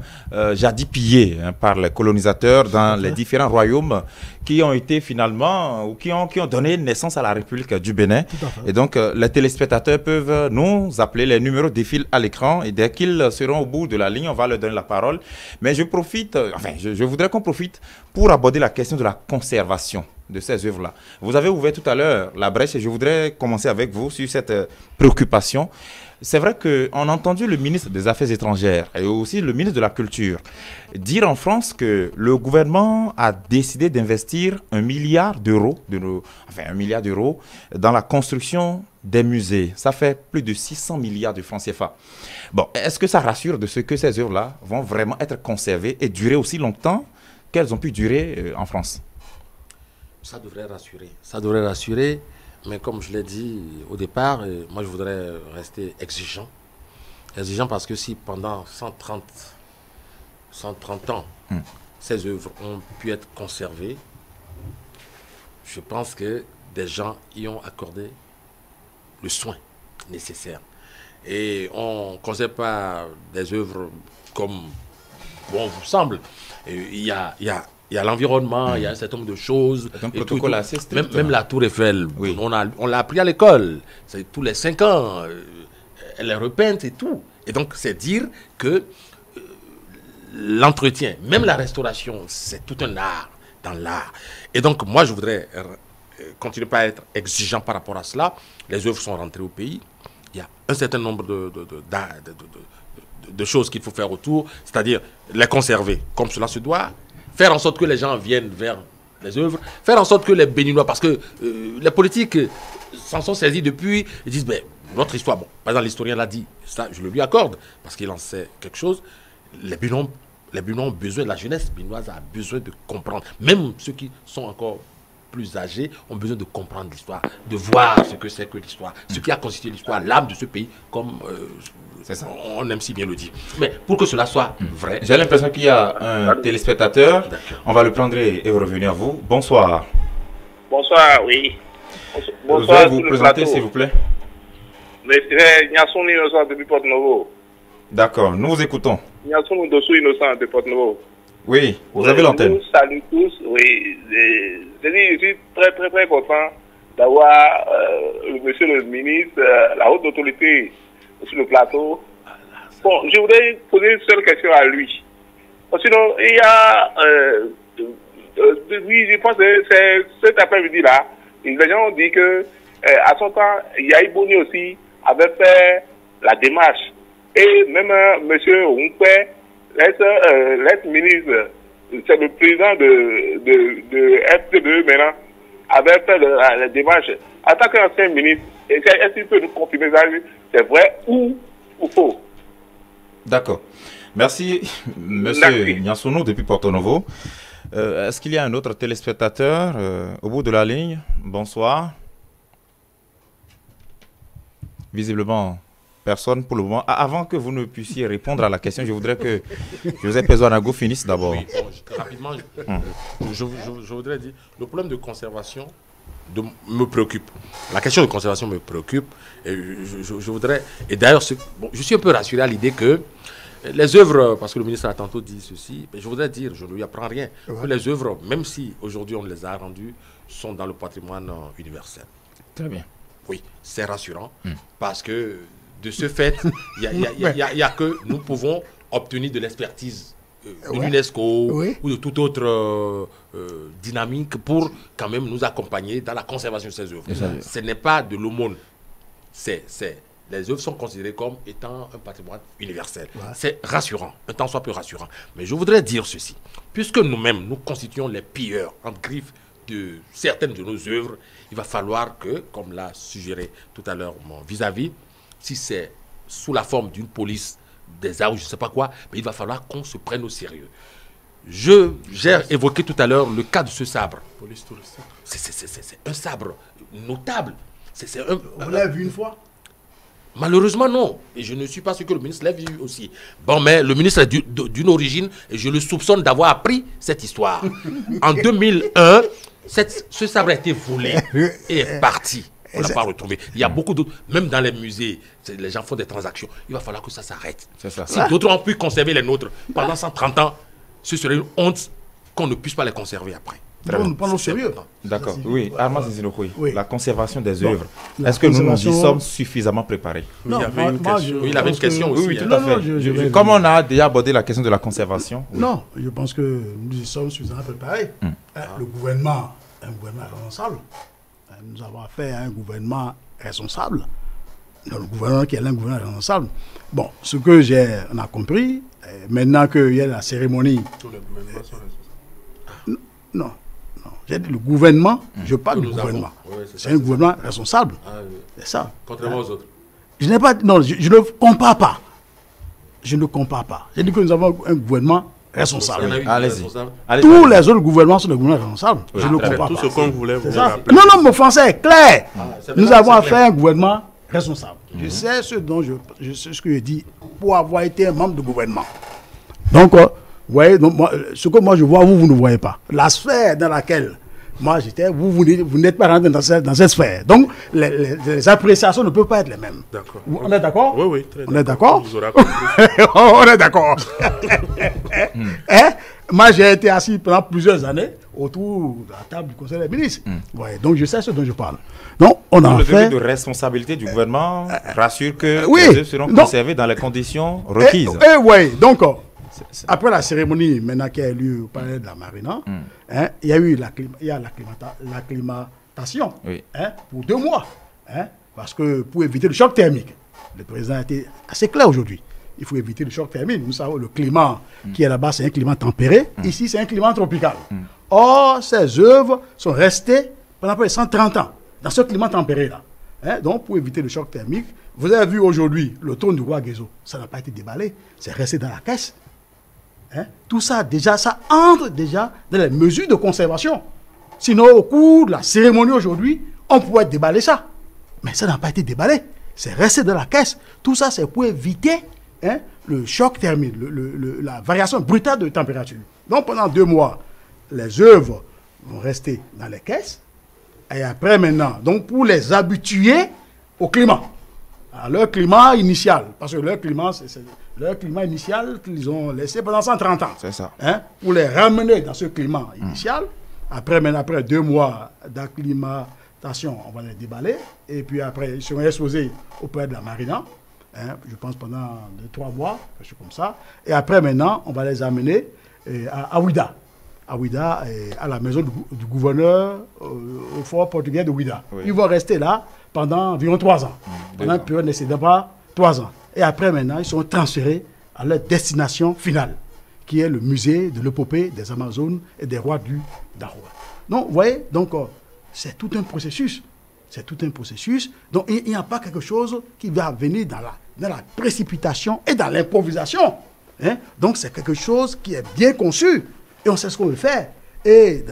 jadis pillées par les colonisateurs dans les différents royaumes qui ont été finalement, ou qui ont donné naissance à la République du Bénin. Et donc, les téléspectateurs peuvent nous appeler, les numéros défilent à l'écran, et dès qu'ils seront au bout de la ligne, on va leur donner la parole. Mais je profite, je voudrais qu'on profite pour aborder la question de la conservation de ces œuvres-là. Vous avez ouvert tout à l'heure la brèche et je voudrais commencer avec vous sur cette préoccupation. C'est vrai qu'on a entendu le ministre des Affaires étrangères et aussi le ministre de la Culture dire en France que le gouvernement a décidé d'investir 1 milliard d'euros, 1 milliard d'euros dans la construction des musées. Ça fait plus de 600 milliards de francs CFA. Bon, est-ce que ça rassure de ce que ces œuvres-là vont vraiment être conservées et durer aussi longtemps qu'elles ont pu durer en France? Ça devrait rassurer. Ça devrait rassurer, mais comme je l'ai dit au départ, moi je voudrais rester exigeant. Exigeant parce que si pendant 130 ans, ces œuvres ont pu être conservées, je pense que des gens y ont accordé le soin nécessaire. Et on ne conserve pas des œuvres comme bon vous semble. Il y a l'environnement, il y a un certain nombre de choses. Un protocole assez strict. Même la Tour Eiffel, oui. on l'a appris à l'école. C'est tous les 5 ans, elle est repeinte et tout. Et donc, c'est dire que l'entretien, même la restauration, c'est tout un art dans l'art. Et donc, moi, je voudrais continuer pas à être exigeant par rapport à cela. Les œuvres sont rentrées au pays. Il y a un certain nombre de choses qu'il faut faire autour, c'est-à-dire les conserver comme cela se doit, faire en sorte que les gens viennent vers les œuvres, faire en sorte que les Béninois, parce que les politiques s'en sont saisis depuis, ils disent, ben, notre histoire, bon, par exemple, l'historien l'a dit, ça, je le lui accorde, parce qu'il en sait quelque chose, les Béninois ont besoin, la jeunesse béninoise a besoin de comprendre, même ceux qui sont encore plus âgés ont besoin de comprendre l'histoire, de voir ce que c'est que l'histoire, ce qui a constitué l'histoire, l'âme de ce pays, comme on aime si bien le dire. Mais pour que cela soit vrai... J'ai l'impression qu'il y a un téléspectateur. On va le prendre et revenir à vous. Bonsoir. Bonsoir, oui. Bonsoir, vous présenter, s'il vous plaît. Mais c'est Niasson Innocent depuis Porto-Novo. D'accord, nous vous écoutons. Niasson Dossou Innocent de Porto-Novo. Oui, vous avez l'antenne. Nous saluons tous, oui. Je suis très content d'avoir monsieur le ministre, la haute autorité sur le plateau. Bon, je voudrais poser une seule question à lui. Sinon, il y a, oui, je pense que c'est cet après-midi-là, les gens ont dit que à son temps, Yahi Boni aussi avait fait la démarche. Et même monsieur Oumpé, l'ex-ministre, c'est le président de FTDE maintenant, avait fait la démarche. En tant qu'ancien ministre, est-ce qu'il peut nous confirmer ça? C'est vrai ou faux? D'accord. Merci, monsieur Niansounou, depuis Porto-Novo. Est-ce qu'il y a un autre téléspectateur au bout de la ligne? Bonsoir. Visiblement, personne pour le moment. Avant que vous ne puissiez répondre à la question, je voudrais que Joseph Pezoanago finisse d'abord. Oui, bon, rapidement, je voudrais dire, le problème de conservation me préoccupe. La question de conservation me préoccupe. Et je voudrais... Et d'ailleurs, bon, je suis un peu rassuré à l'idée que les œuvres, parce que le ministre a tantôt dit ceci, mais je voudrais dire, je ne lui apprends rien, que les œuvres, même si aujourd'hui on les a rendues, sont dans le patrimoine universel. Très bien. Oui, c'est rassurant, parce que de ce fait, il n'y a que nous pouvons obtenir de l'expertise de l'UNESCO ou de toute autre dynamique pour quand même nous accompagner dans la conservation de ces œuvres. Ce n'est pas de l'aumône. Les œuvres sont considérées comme étant un patrimoine universel. C'est rassurant, un tant soit peu rassurant. Mais je voudrais dire ceci. Puisque nous-mêmes, nous constituons les pilleurs en griffe de certaines de nos œuvres, il va falloir que, comme l'a suggéré tout à l'heure mon vis-à-vis, si c'est sous la forme d'une police des arts ou je ne sais pas quoi, mais il va falloir qu'on se prenne au sérieux. J'ai évoqué tout à l'heure le cas de ce sabre. C'est un sabre notable. Vous l'avez vu une fois? Malheureusement, non. Et je ne suis pas sûr que le ministre l'ait vu aussi. Bon, mais le ministre est d'une origine, et je le soupçonne d'avoir appris cette histoire. En 2001, ce sabre a été volé et est parti. On ne l'a pas retrouvé. Il y a beaucoup d'autres, même dans les musées, les gens font des transactions. Il va falloir que ça s'arrête. Si d'autres ont pu conserver les nôtres pendant 130 ans, ce serait une honte qu'on ne puisse pas les conserver après. Nous prenons au sérieux. D'accord. Oui, Armand Zizinokoui, la conservation des œuvres. Est-ce que nous y sommes suffisamment préparés? Non, il avait une question aussi. Oui, tout à fait. Comme on a déjà abordé la question de la conservation. Non, je pense que nous y sommes suffisamment préparés. Le gouvernement est un gouvernement responsable. Nous avons affaire à un gouvernement responsable. Le gouvernement qui est un gouvernement responsable. Bon, ce que on a compris, maintenant qu'il y a la cérémonie. Tous les gouvernements sont responsables. Non. J'ai dit le gouvernement, je parle du gouvernement. C'est un gouvernement responsable. C'est ça. Contrairement aux autres. Je n'ai pas. Non, je ne compare pas. Je ne compare pas. J'ai dit que nous avons un gouvernement responsable. Allez-y. Tous les autres gouvernements sont des gouvernements responsables. Je ne compare pas. Tout ce qu'on voulait vous rappeler. Non, mon français est clair. Nous avons affaire à un gouvernement responsable. Je sais ce dont je sais ce que je dis pour avoir été un membre du gouvernement. Donc, Vous voyez, donc, ce que moi je vois, vous ne voyez pas. La sphère dans laquelle moi j'étais, vous n'êtes pas rentré dans cette sphère. Donc, les appréciations ne peuvent pas être les mêmes. D'accord. On est d'accord? Oui, oui, très On est d'accord? Vous aurez compris. On est d'accord. Moi, j'ai été assis pendant plusieurs années autour de la table du Conseil des ministres. Ouais, donc, je sais ce dont je parle. Donc, on a le fait... degré de responsabilité du gouvernement rassure que oui, les œuvres seront conservées dans les conditions requises. Oui, donc, après la cérémonie maintenant qui a eu lieu au palais de la Marina, il y a eu l'acclimatation pour 2 mois. Parce que pour éviter le choc thermique, le président a été assez clair aujourd'hui. Il faut éviter le choc thermique. Nous savons le climat qui est là-bas, c'est un climat tempéré. Ici, c'est un climat tropical. Or, ces œuvres sont restées pendant près de 130 ans dans ce climat tempéré-là. Donc, pour éviter le choc thermique, vous avez vu aujourd'hui le trône du roi Guézo. Ça n'a pas été déballé, c'est resté dans la caisse. Tout ça, déjà, ça entre déjà dans les mesures de conservation. Sinon, au cours de la cérémonie aujourd'hui, on pourrait déballer ça. Mais ça n'a pas été déballé. C'est resté dans la caisse. Tout ça, c'est pour éviter le choc thermique, la variation brutale de température. Donc, pendant 2 mois, les œuvres vont rester dans les caisses. Et après, maintenant, donc pour les habituer au climat. À leur climat initial. Parce que leur climat, c'est leur climat initial qu'ils ont laissé pendant 130 ans. C'est ça. Pour les ramener dans ce climat initial. Après 2 mois d'acclimatation, on va les déballer. Et puis après, ils seront exposés auprès de la Marina. Je pense pendant 2-3 mois, quelque chose comme ça. Et après, maintenant, on va les amener à Ouida. À Ouida, à la maison du gouverneur au fort portugais de Ouida. Oui. Ils vont rester là pendant environ 3 ans. Pendant une période n'excédant pas 3 ans. Et après, maintenant, ils seront transférés à leur destination finale, qui est le musée de l'épopée des Amazones et des rois du Dahomey. Donc, vous voyez, c'est tout un processus. C'est tout un processus. Donc, il n'y a pas quelque chose qui va venir dans la précipitation et dans l'improvisation. Donc, c'est quelque chose qui est bien conçu. Et on sait ce qu'on veut faire. Et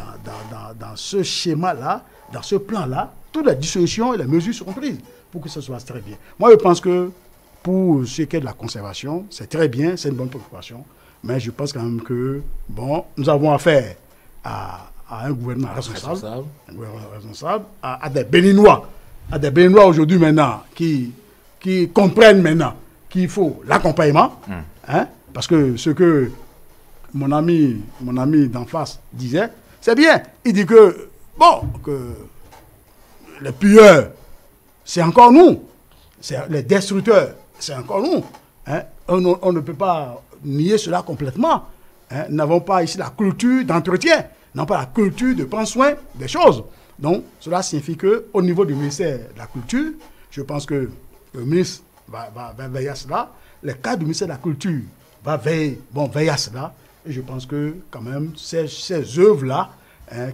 dans ce schéma-là, dans ce plan-là, toutes les dissolutions et les mesures seront prises pour que ce soit très bien. Moi, je pense que pour ce qui est de la conservation, c'est très bien, c'est une bonne préoccupation. Mais je pense quand même que, nous avons affaire à un gouvernement responsable, à des Béninois aujourd'hui maintenant qui comprennent maintenant qu'il faut l'accompagnement. Parce que ce que mon ami d'en face disait, c'est bien. Il dit que les pilleurs, c'est encore nous. Les destructeurs, c'est encore nous. On ne peut pas nier cela complètement. Nous n'avons pas ici la culture d'entretien, non pas la culture de prendre soin des choses. Donc, cela signifie qu'au niveau du ministère de la Culture, je pense que le ministre va veiller à cela. Le cadre du ministère de la Culture va veiller à cela. Et je pense que, quand même, ces œuvres-là,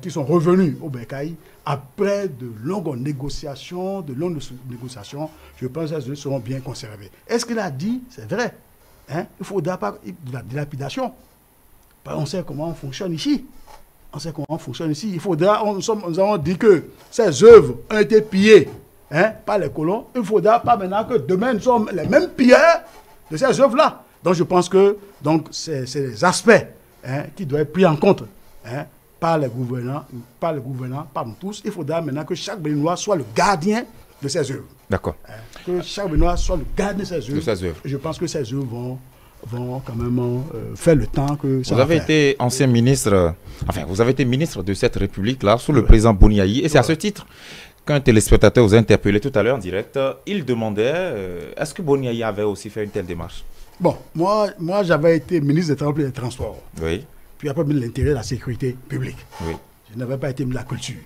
qui sont revenues au Bécaye, après de longues négociations, je pense que ces œuvres seront bien conservées. Est-ce qu'il a dit? C'est vrai. Il faudra pas de la dilapidation. On sait comment on fonctionne ici. Il faudra, nous avons dit que ces œuvres ont été pillées par les colons. Il ne faudra pas maintenant que demain nous sommes les mêmes pilleurs de ces œuvres-là. Donc je pense que c'est les aspects qui doivent être pris en compte par les gouvernants, par nous tous. Il faudra maintenant que chaque Béninois soit le gardien de ses œuvres. D'accord. Que chaque Béninois soit le gardien de ses œuvres. Et je pense que ces œuvres vont quand même faire le temps que ça va faire. Vous avez été ancien ministre, vous avez été ministre de cette République-là, sous le président Boniaï. Et c'est à ce titre qu'un téléspectateur vous a interpellé tout à l'heure en direct. Il demandait, est-ce que Boniaï avait aussi fait une telle démarche? Moi j'avais été ministre des Transports. Oui. Puis après, ministre de l'Intérieur et de la Sécurité publique. Oui. Je n'avais pas été ministre de la Culture.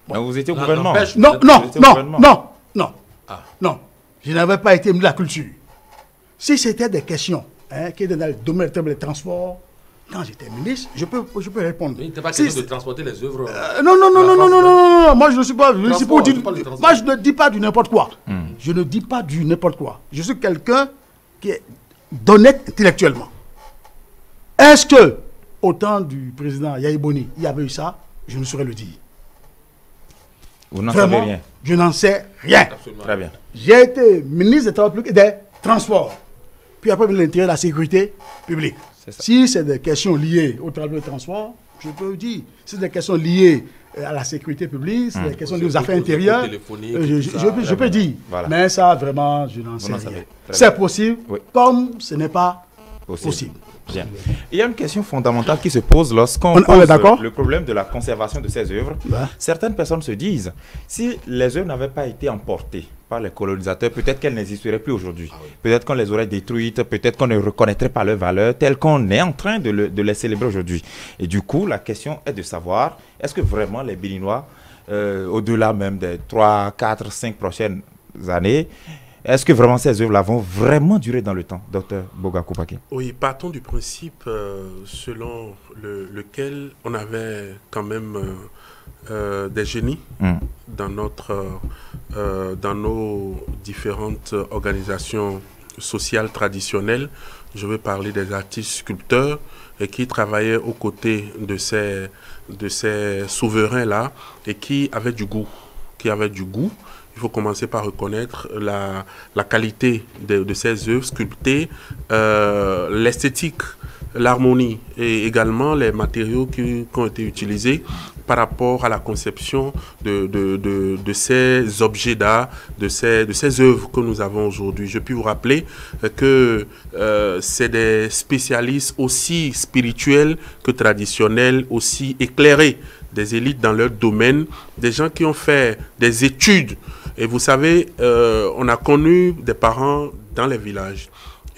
Donc vous étiez au gouvernement? Non. Je n'avais pas été ministre de la Culture. Si c'était des questions qui étaient dans le domaine des transports, quand j'étais ministre, je peux répondre. Il n'était pas question de transporter les œuvres. Non. Moi, je ne suis pas. Moi, je ne dis pas du n'importe quoi. Je ne dis pas du n'importe quoi. Je suis quelqu'un qui est d'honnête intellectuellement. Est-ce que, au temps du président Yahi Boni, il y avait eu ça? Je ne saurais le dire. Vous n'en savez rien? Je n'en sais rien. Absolument. Très bien. J'ai été ministre des Travaux publics et des Transports. puis après l'intérêt de la sécurité publique. Si c'est des questions liées au travail de transport, je peux dire, si c'est des questions liées à la sécurité publique, c'est des questions liées aux affaires intérieures, je peux dire. Voilà. Mais ça, vraiment, je n'en sais rien. C'est possible, comme ce n'est pas possible. Bien. Il y a une question fondamentale qui se pose lorsqu'on pose le problème de la conservation de ces œuvres. Certaines personnes se disent, si les œuvres n'avaient pas été emportées par les colonisateurs, peut-être qu'elles n'existeraient plus aujourd'hui. Peut-être qu'on les aurait détruites, peut-être qu'on ne reconnaîtrait pas leurs valeurs telles qu'on est en train de les célébrer aujourd'hui. Et du coup, la question est de savoir, est-ce que vraiment les Béninois, au-delà même des 3, 4, 5 prochaines années, est-ce que vraiment ces œuvres-là vont vraiment durer dans le temps, Dr Boga Koupake? Oui, partons du principe selon lequel on avait quand même des génies dans nos différentes organisations sociales traditionnelles. Je veux parler des artistes sculpteurs et qui travaillaient aux côtés de ces souverains-là et qui avaient du goût. Il faut commencer par reconnaître la qualité de ces œuvres sculptées, l'esthétique, l'harmonie et également les matériaux qui ont été utilisés par rapport à la conception de ces objets d'art, de ces œuvres que nous avons aujourd'hui. Je puis vous rappeler que c'est des spécialistes aussi spirituels que traditionnels, aussi éclairés, des élites dans leur domaine, des gens qui ont fait des études. Et vous savez, on a connu des parents dans les villages.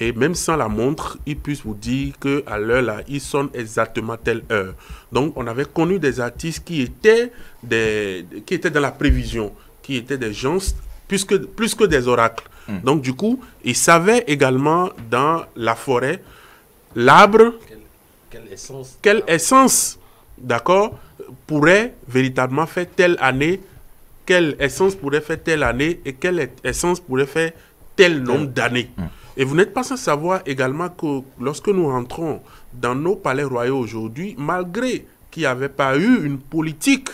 Et même sans la montre, ils puissent vous dire qu'à l'heure là, ils sonnent exactement telle heure. Donc, on avait connu des artistes qui étaient dans la prévision, qui étaient des gens plus que des oracles. Donc, du coup, ils savaient également dans la forêt, l'arbre, quelle essence, d'accord, pourrait véritablement faire telle année, quelle essence pourrait faire telle année et quelle essence pourrait faire tel nombre d'années. Et vous n'êtes pas sans savoir également que lorsque nous rentrons dans nos palais royaux aujourd'hui, malgré qu'il n'y avait pas eu une politique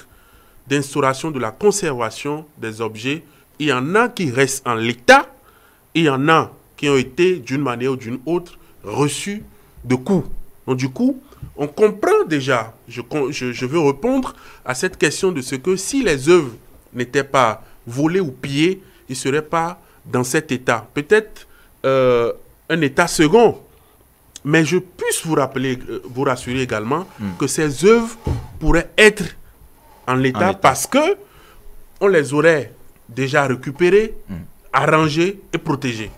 d'instauration de la conservation des objets, il y en a qui restent en l'état, il y en a qui ont été d'une manière ou d'une autre reçus de coups. Donc du coup, on comprend déjà, je veux répondre à cette question de ce que si les œuvres n'étaient pas volées ou pillées, ils ne seraient pas dans cet état. Peut-être un état second. Mais je puisse vous rappeler, vous rassurer également que ces œuvres pourraient être en l'état parce que on les aurait déjà récupérées, arrangées et protégées.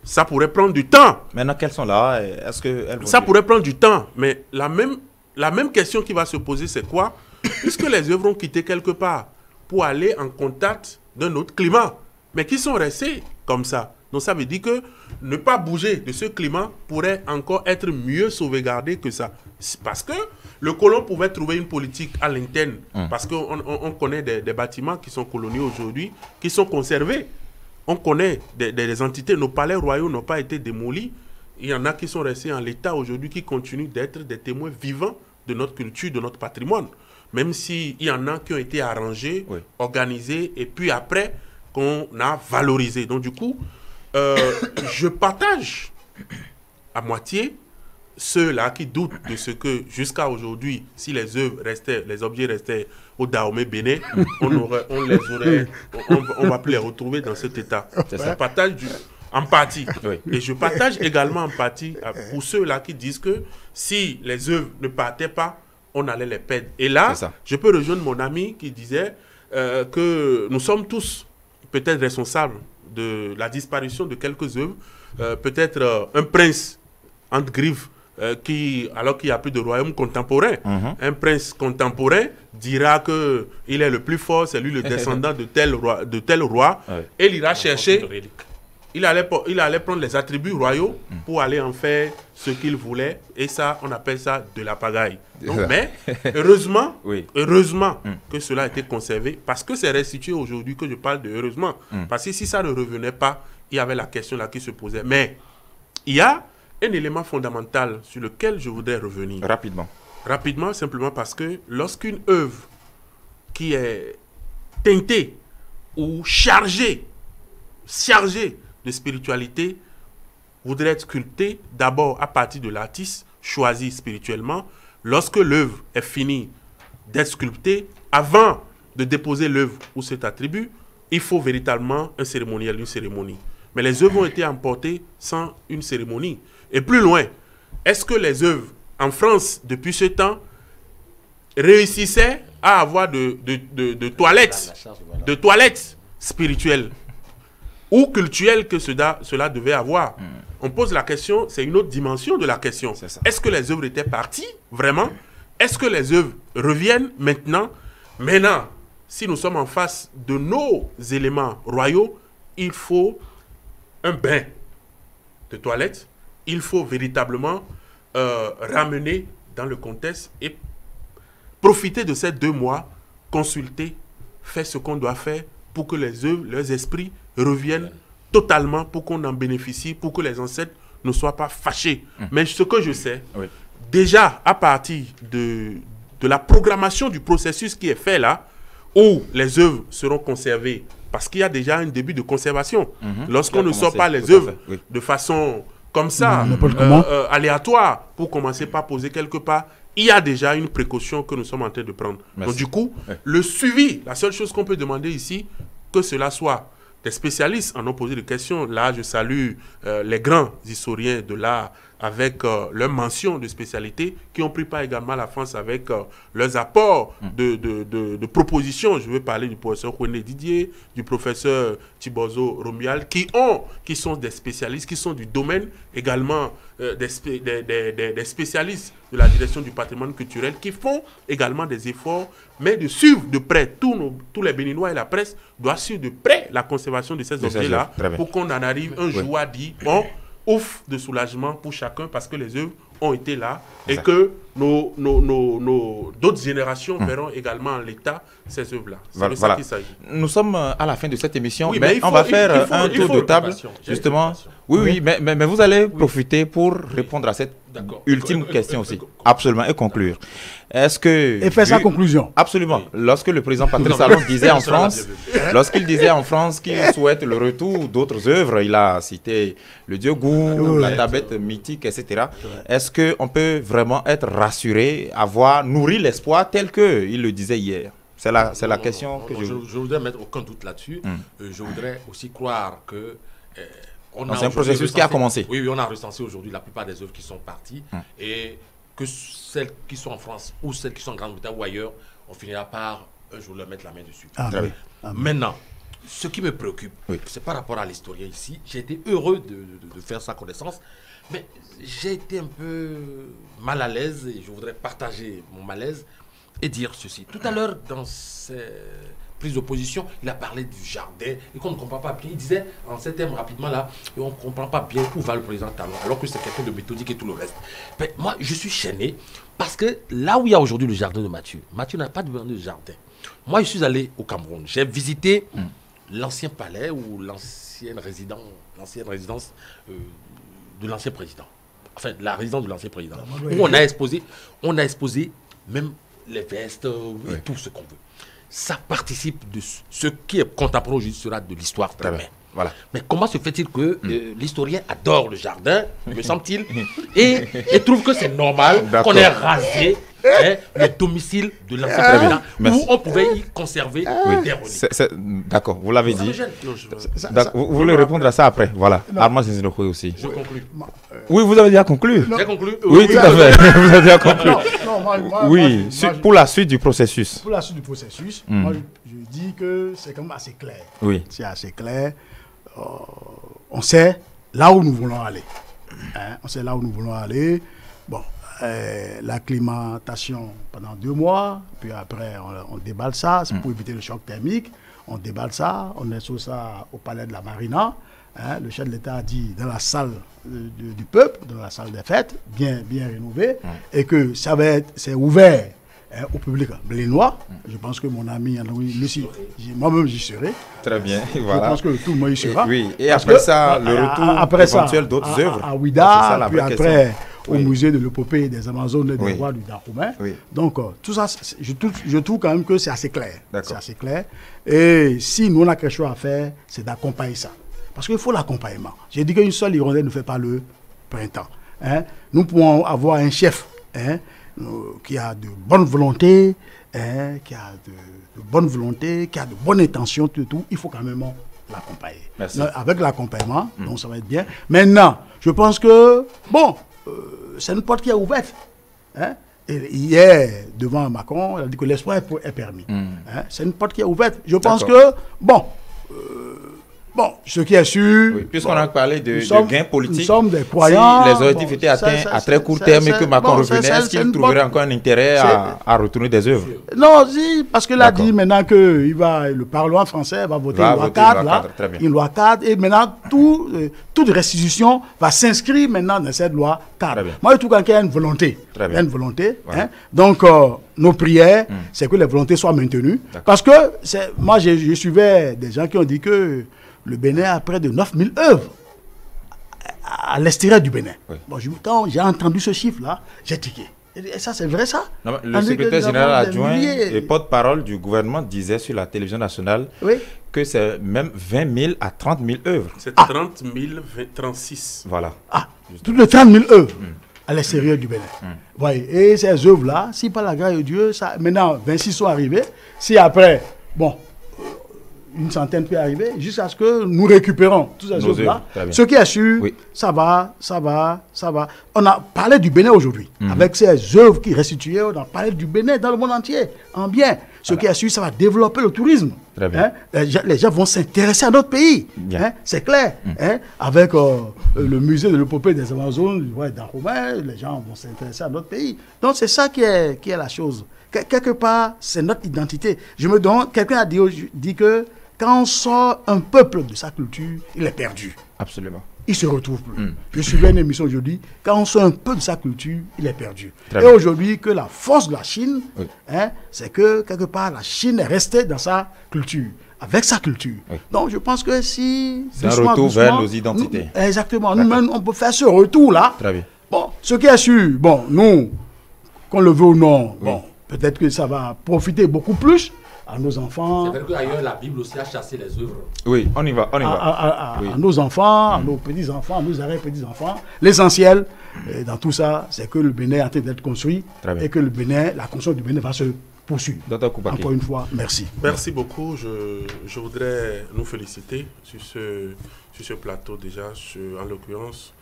Ça pourrait prendre du temps. Maintenant qu'elles sont là, est-ce que ça pourrait prendre du temps, mais la même question qui va se poser, c'est quoi? Puisque les œuvres ont quitté quelque part pour aller en contact d'un autre climat, mais qui sont restés comme ça. Donc ça veut dire que ne pas bouger de ce climat pourrait encore être mieux sauvegardé que ça. Parce que le colon pouvait trouver une politique à l'interne. Parce qu'on connaît des bâtiments qui sont coloniaux aujourd'hui, qui sont conservés. On connaît des entités. Nos palais royaux n'ont pas été démolis. Il y en a qui sont restés en l'état aujourd'hui, qui continuent d'être des témoins vivants de notre culture, de notre patrimoine. Même s'il y en a qui ont été arrangés, organisés, et puis après, qu'on a valorisé. Donc du coup, je partage à moitié ceux-là qui doutent de ce que jusqu'à aujourd'hui, si les œuvres restaient, les objets restaient au Dahomey Bénin, on va plus les retrouver dans cet état. Je partage en partie. Et je partage également en partie pour ceux-là qui disent que si les œuvres ne partaient pas, on allait les perdre. Et là, je peux rejoindre mon ami qui disait que nous sommes tous peut-être responsables de la disparition de quelques œuvres. Peut-être un prince entre griffes alors qu'il n'y a plus de royaume contemporain. Un prince contemporain dira qu'il est le plus fort, c'est lui le descendant de tel roi, et il ira chercher, il allait prendre les attributs royaux pour aller en faire ce qu'il voulait, et ça, on appelle ça de la pagaille. Donc, mais heureusement, heureusement que cela a été conservé, parce que c'est restitué aujourd'hui que je parle de heureusement. Parce que si ça ne revenait pas, il y avait la question là qui se posait. Mais il y a un élément fondamental sur lequel je voudrais revenir. Rapidement, simplement parce que lorsqu'une œuvre qui est teintée ou chargée de spiritualité voudrait être sculptée d'abord à partir de l'artiste choisi spirituellement. Lorsque l'œuvre est finie d'être sculptée, avant de déposer l'œuvre ou cet attribut, il faut véritablement un cérémonial, une cérémonie. Mais les œuvres ont été emportées sans une cérémonie. Et plus loin, est-ce que les œuvres en France, depuis ce temps, réussissaient à avoir de toilettes spirituelles ou culturelles que cela devait avoir? On pose la question, c'est une autre dimension de la question. Est-ce que les œuvres étaient parties, vraiment? Est-ce que les œuvres reviennent maintenant? Maintenant, si nous sommes en face de nos éléments royaux, il faut un bain de toilette. Il faut véritablement ramener dans le contexte et profiter de ces 2 mois, consulter, faire ce qu'on doit faire pour que les œuvres, leurs esprits reviennent totalement, pour qu'on en bénéficie, pour que les ancêtres ne soient pas fâchés. Mais ce que je sais, déjà à partir de la programmation du processus qui est fait là, où les œuvres seront conservées, parce qu'il y a déjà un début de conservation. Lorsqu'on ne sort pas les œuvres de façon comme ça, aléatoire, pour commencer par poser quelque part, il y a déjà une précaution que nous sommes en train de prendre. Donc du coup, le suivi, la seule chose qu'on peut demander ici, que cela soit des spécialistes en ont posé des questions. Là, je salue les grands historiens de l'art avec leurs mentions de spécialité qui ont pris part également à la France avec leurs apports de propositions. Je veux parler du professeur René Didier, du professeur Thibozo Romuald, qui sont des spécialistes, qui sont du domaine également des spécialistes de la direction du patrimoine culturel, qui font également des efforts, mais de suivre de près, tous les Béninois et la presse doivent suivre de près la conservation de ces objets-là pour qu'on en arrive un jour à dire, bon, ouf de soulagement pour chacun parce que les œuvres ont été là et que d'autres générations verront également en l'état ces œuvres-là. C'est de ça qu'il s'agit. Nous sommes à la fin de cette émission, mais on va faire un tour de table, justement. Oui, mais vous allez profiter pour répondre à cette ultime question aussi. Absolument, et conclure. Est-ce que... Et faire sa conclusion. Absolument. Lorsque le président Patrice Talon disait en France, lorsqu'il disait en France qu'il souhaite le retour d'autres œuvres, il a cité le Dieu Gou, la tablette mythique, etc. Est-ce qu'on peut vraiment être rassuré, avoir nourri l'espoir tel qu'il le disait hier? C'est la question que je voudrais mettre aucun doute là-dessus. Je voudrais aussi croire que... c'est un processus qui a commencé. Oui, on a recensé aujourd'hui la plupart des œuvres qui sont parties et que celles qui sont en France ou celles qui sont en Grande-Bretagne ou ailleurs, on finira par un jour leur mettre la main dessus. Maintenant, ce qui me préoccupe, c'est par rapport à l'historien ici. J'ai été heureux de faire sa connaissance, mais j'ai été un peu mal à l'aise et je voudrais partager mon malaise et dire ceci. Tout à l'heure, dans ces prises de position, il a parlé du jardin et qu'on ne comprend pas bien. Il disait en ces termes rapidement là, on ne comprend pas bien où va le président Talon, alors que c'est quelqu'un de méthodique et tout le reste. Mais moi, je suis gêné parce que là où il y a aujourd'hui le jardin de Mathieu n'a pas de jardin. Moi, je suis allé au Cameroun. J'ai visité l'ancien palais ou l'ancienne résidence de l'ancien président. Enfin, la résidence de l'ancien président. Où on a exposé même les vestes et tout ce qu'on veut. Ça participe de ce qui est contemporain aujourd'hui sera de l'histoire vraiment. Voilà. Mais comment se fait-il que l'historien adore le jardin, me semble-t-il, et trouve que c'est normal qu'on ait rasé le domicile de l'ancien président où on pouvait y conserver des reliques. D'accord, vous l'avez dit. Vous voulez répondre à ça après? Voilà. Armand Zinzinokoy aussi. Je conclue. Oui, vous avez déjà conclu. J'ai conclu. Oui, tout à fait. Vous avez déjà conclu. Oui, pour la suite du processus. Pour la suite du processus, moi je dis que c'est quand même assez clair. Oui. C'est assez clair. On sait là où nous voulons aller. On sait là où nous voulons aller. Bon, l'acclimatation pendant 2 mois, puis après on déballe ça, c'est pour éviter le choc thermique. On déballe ça, on installe ça au palais de la Marina. Le chef de l'État a dit dans la salle du peuple, dans la salle des fêtes, bien rénovée, et que ça va être, c'est ouvert au public béninois. Je pense que mon ami Lucie, moi-même j'y serai. Très bien, voilà. Je pense que tout le monde y sera. Oui, et après ça, le retour éventuel d'autres œuvres. À Ouida, puis après au musée de l'épopée des Amazones et des rois du Dahomey. Donc, tout ça, je trouve quand même que c'est assez clair. C'est assez clair. Et si nous, on a quelque chose à faire, c'est d'accompagner ça. Parce qu'il faut l'accompagnement. J'ai dit qu'une seule hirondelle ne fait pas le printemps. Hein. Nous pouvons avoir un chef qui a de bonne volonté, qui a de bonne volonté, qui a de bonnes intentions, tout. Il faut quand même l'accompagner. Avec l'accompagnement, donc ça va être bien. Maintenant, je pense que, bon, c'est une porte qui est ouverte. Hein. Et hier, devant Macron, il a dit que l'espoir est permis. Hein. C'est une porte qui est ouverte. Je pense que, bon, ce qui est sûr... Oui, puisqu'on a parlé de gains politiques, nous sommes des croyants, si les objectifs étaient atteints à très court terme et que Macron revenait, est-ce qu'il trouverait encore un intérêt à retourner des œuvres? Non, si, parce qu'il a dit maintenant que le Parlement français va voter une loi 4, une loi 4, et maintenant toute restitution va s'inscrire maintenant dans cette loi 4. Moi, je trouve qu'il y a une volonté. Il y a une volonté. Hein? Donc, nos prières, c'est que les volontés soient maintenues. Parce que, moi, je suivais des gens qui ont dit que le Bénin a près de 9000 œuvres à l'extérieur du Bénin. Oui. Bon, quand j'ai entendu ce chiffre-là, j'ai tiqué. Et ça, c'est vrai, ça? Non, le secrétaire général adjoint et porte-parole du gouvernement disait sur la télévision nationale que c'est même 20 000 à 30 000 œuvres. C'est 30 000, 36. Voilà. Toutes les 30 000 œuvres à l'extérieur du Bénin. Ouais. Et ces œuvres-là, si par la grâce de Dieu, maintenant 26 sont arrivés. Si après, une centaine peut arriver, jusqu'à ce que nous récupérons tous ces œuvres-là. Ce qui est sûr, ça va. On a parlé du Bénin aujourd'hui. Avec ces œuvres qui restituaient, on a parlé du Bénin dans le monde entier, en bien. Ce qui est sûr, ça va développer le tourisme. Hein? Les gens vont s'intéresser à notre pays. Hein? C'est clair. Hein? Avec le musée de l'épopée des Amazones, d'Anroumain, les gens vont s'intéresser à notre pays. Donc c'est ça qui est la chose. Quelque part, c'est notre identité. Quelqu'un a dit que quand on sort un peuple de sa culture, il est perdu. Absolument. Il ne se retrouve plus. Je suivais une émission aujourd'hui, quand on sort un peu de sa culture, il est perdu. Et aujourd'hui, que la force de la Chine, c'est que quelque part, la Chine est restée dans sa culture, avec sa culture. Donc je pense que si... C'est un retour vers nos identités. Exactement. Nous-mêmes, on peut faire ce retour-là. Très bien. Bon, ce qui est sûr, nous, qu'on le veut ou non, peut-être que ça va profiter beaucoup plus à nos enfants. C'est vrai qu'ailleurs, la Bible aussi a chassé les œuvres. Oui, on y va. À nos enfants, à nos petits-enfants, à nos arrière-petits-enfants. L'essentiel dans tout ça, c'est que le Bénin est en train d'être construit et que la construction du Bénin va se poursuivre. Encore une fois, merci. Merci beaucoup. Je voudrais nous féliciter sur ce plateau déjà, en l'occurrence,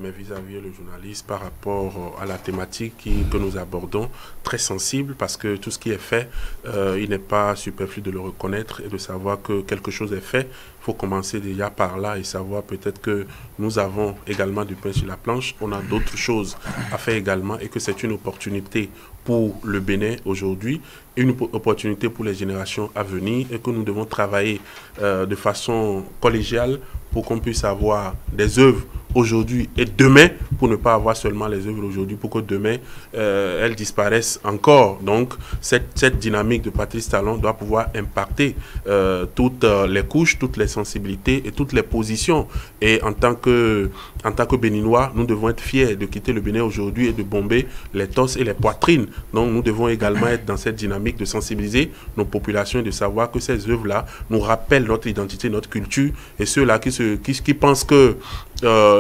mais vis-à-vis le journaliste par rapport à la thématique que nous abordons, très sensible, parce que tout ce qui est fait, il n'est pas superflu de le reconnaître et de savoir que quelque chose est fait. Il faut commencer déjà par là et savoir peut-être que nous avons également du pain sur la planche, on a d'autres choses à faire également et que c'est une opportunité pour le Bénin aujourd'hui, une opportunité pour les générations à venir et que nous devons travailler de façon collégiale pour qu'on puisse avoir des œuvres aujourd'hui et demain, pour ne pas avoir seulement les œuvres aujourd'hui, pour que demain, elles disparaissent encore. Donc, cette dynamique de Patrice Talon doit pouvoir impacter toutes les couches, toutes les sensibilités et toutes les positions. Et en tant que Béninois, nous devons être fiers de quitter le Bénin aujourd'hui et de bomber les torses et les poitrines. Donc, nous devons également être dans cette dynamique de sensibiliser nos populations et de savoir que ces œuvres-là nous rappellent notre identité, notre culture, et ceux-là qui pensent que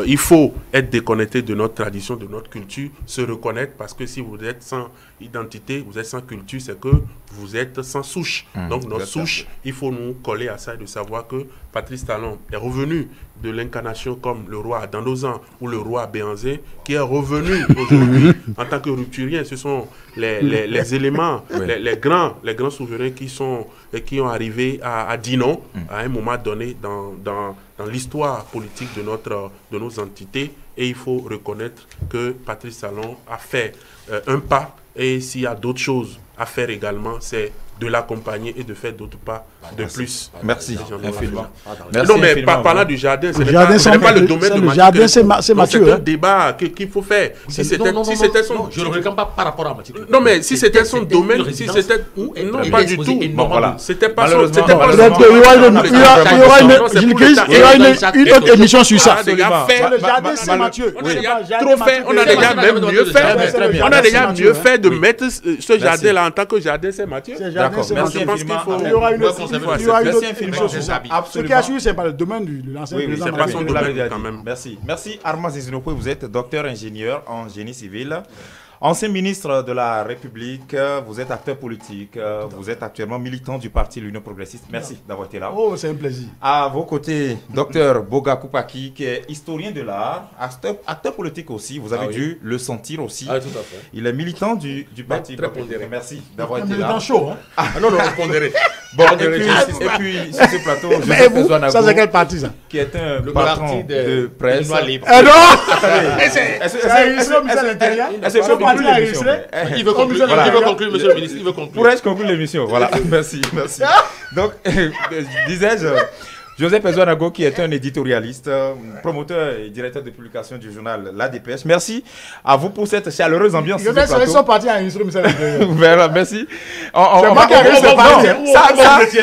il faut être déconnecté de notre tradition, de notre culture, se reconnaître, parce que si vous êtes sans identité, vous êtes sans culture, c'est que vous êtes sans souche. Donc notre souche, il faut nous coller à ça et de savoir que Patrice Talon est revenu de l'incarnation comme le roi Dandosan ou le roi Béhanzin, qui est revenu aujourd'hui en tant que rupturien. Ce sont les éléments, les grands souverains qui ont arrivé à dire non à un moment donné dans l'histoire politique de nos entités. Et il faut reconnaître que Patrice Talon a fait un pas, et s'il y a d'autres choses à faire également, c'est de l'accompagner et de faire d'autres pas de plus. Merci infiniment. Non, mais parlant du jardin, ce n'est pas le domaine de Mathieu. Le jardin, c'est Mathieu. C'est un débat qu'il faut faire. Si c'était son... Je ne réclame pas par rapport à Mathieu. Non, mais si c'était son domaine, si c'était... Non, pas du tout. Bon, voilà. C'était pas son... Il y aura une autre émission sur ça. Le jardin, c'est Mathieu. Trop fait, on a déjà même mieux fait. On a déjà mieux fait de mettre ce jardin-là en tant que jardin, c'est Mathieu. D'accord, merci Je pense qu'il infiniment. Il y aura une autre Merci infiniment. Ce qui a suivi, c'est pas le domaine de l'ancien Oui, président. c'est pas son domaine, domaine quand même. Merci. Merci Armand Zizinopo, vous êtes docteur ingénieur en génie civil. Ancien ministre de la République, vous êtes acteur politique, vous êtes actuellement militant du parti L'Union Progressiste. Merci d'avoir été là. Oh, c'est un plaisir. À vos côtés, docteur Boga Koupaki, qui est historien de l'art, acteur politique aussi, vous avez dû le sentir aussi. Ah, tout à fait. Il est militant du parti. Très pondéré. Merci d'avoir été Il est là. dans chaud, hein. Ah non, non, pondéré. Bon, et puis sur ce plateau, Mais Joseph vous, Zouanago, ça c'est quel parti, ça? qui est un Le patron parti de presse. Benoît Libre. Eh non! Est-ce enregistré au ministère de l'Intérieur. est-ce que je peux Ce parti conclure l'émission? enregistré. Il veut conclure, Voilà. il veut conclure, monsieur le ministre, il veut conclure. Pourrais-je conclure l'émission? Voilà, merci. Donc, disais-je, Joseph Zouanago, qui est un éditorialiste, promoteur et directeur de publication du journal La Dépêche. Merci à vous pour cette chaleureuse ambiance. Je vais savoir son parti enregistré au ministère de l'Intérieur. Voilà, merci. C'est moi qui ai enregistré le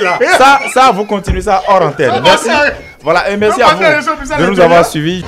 parti. Ça, vous continuez ça hors antenne. Merci. Voilà, et merci à vous de nous avoir suivis.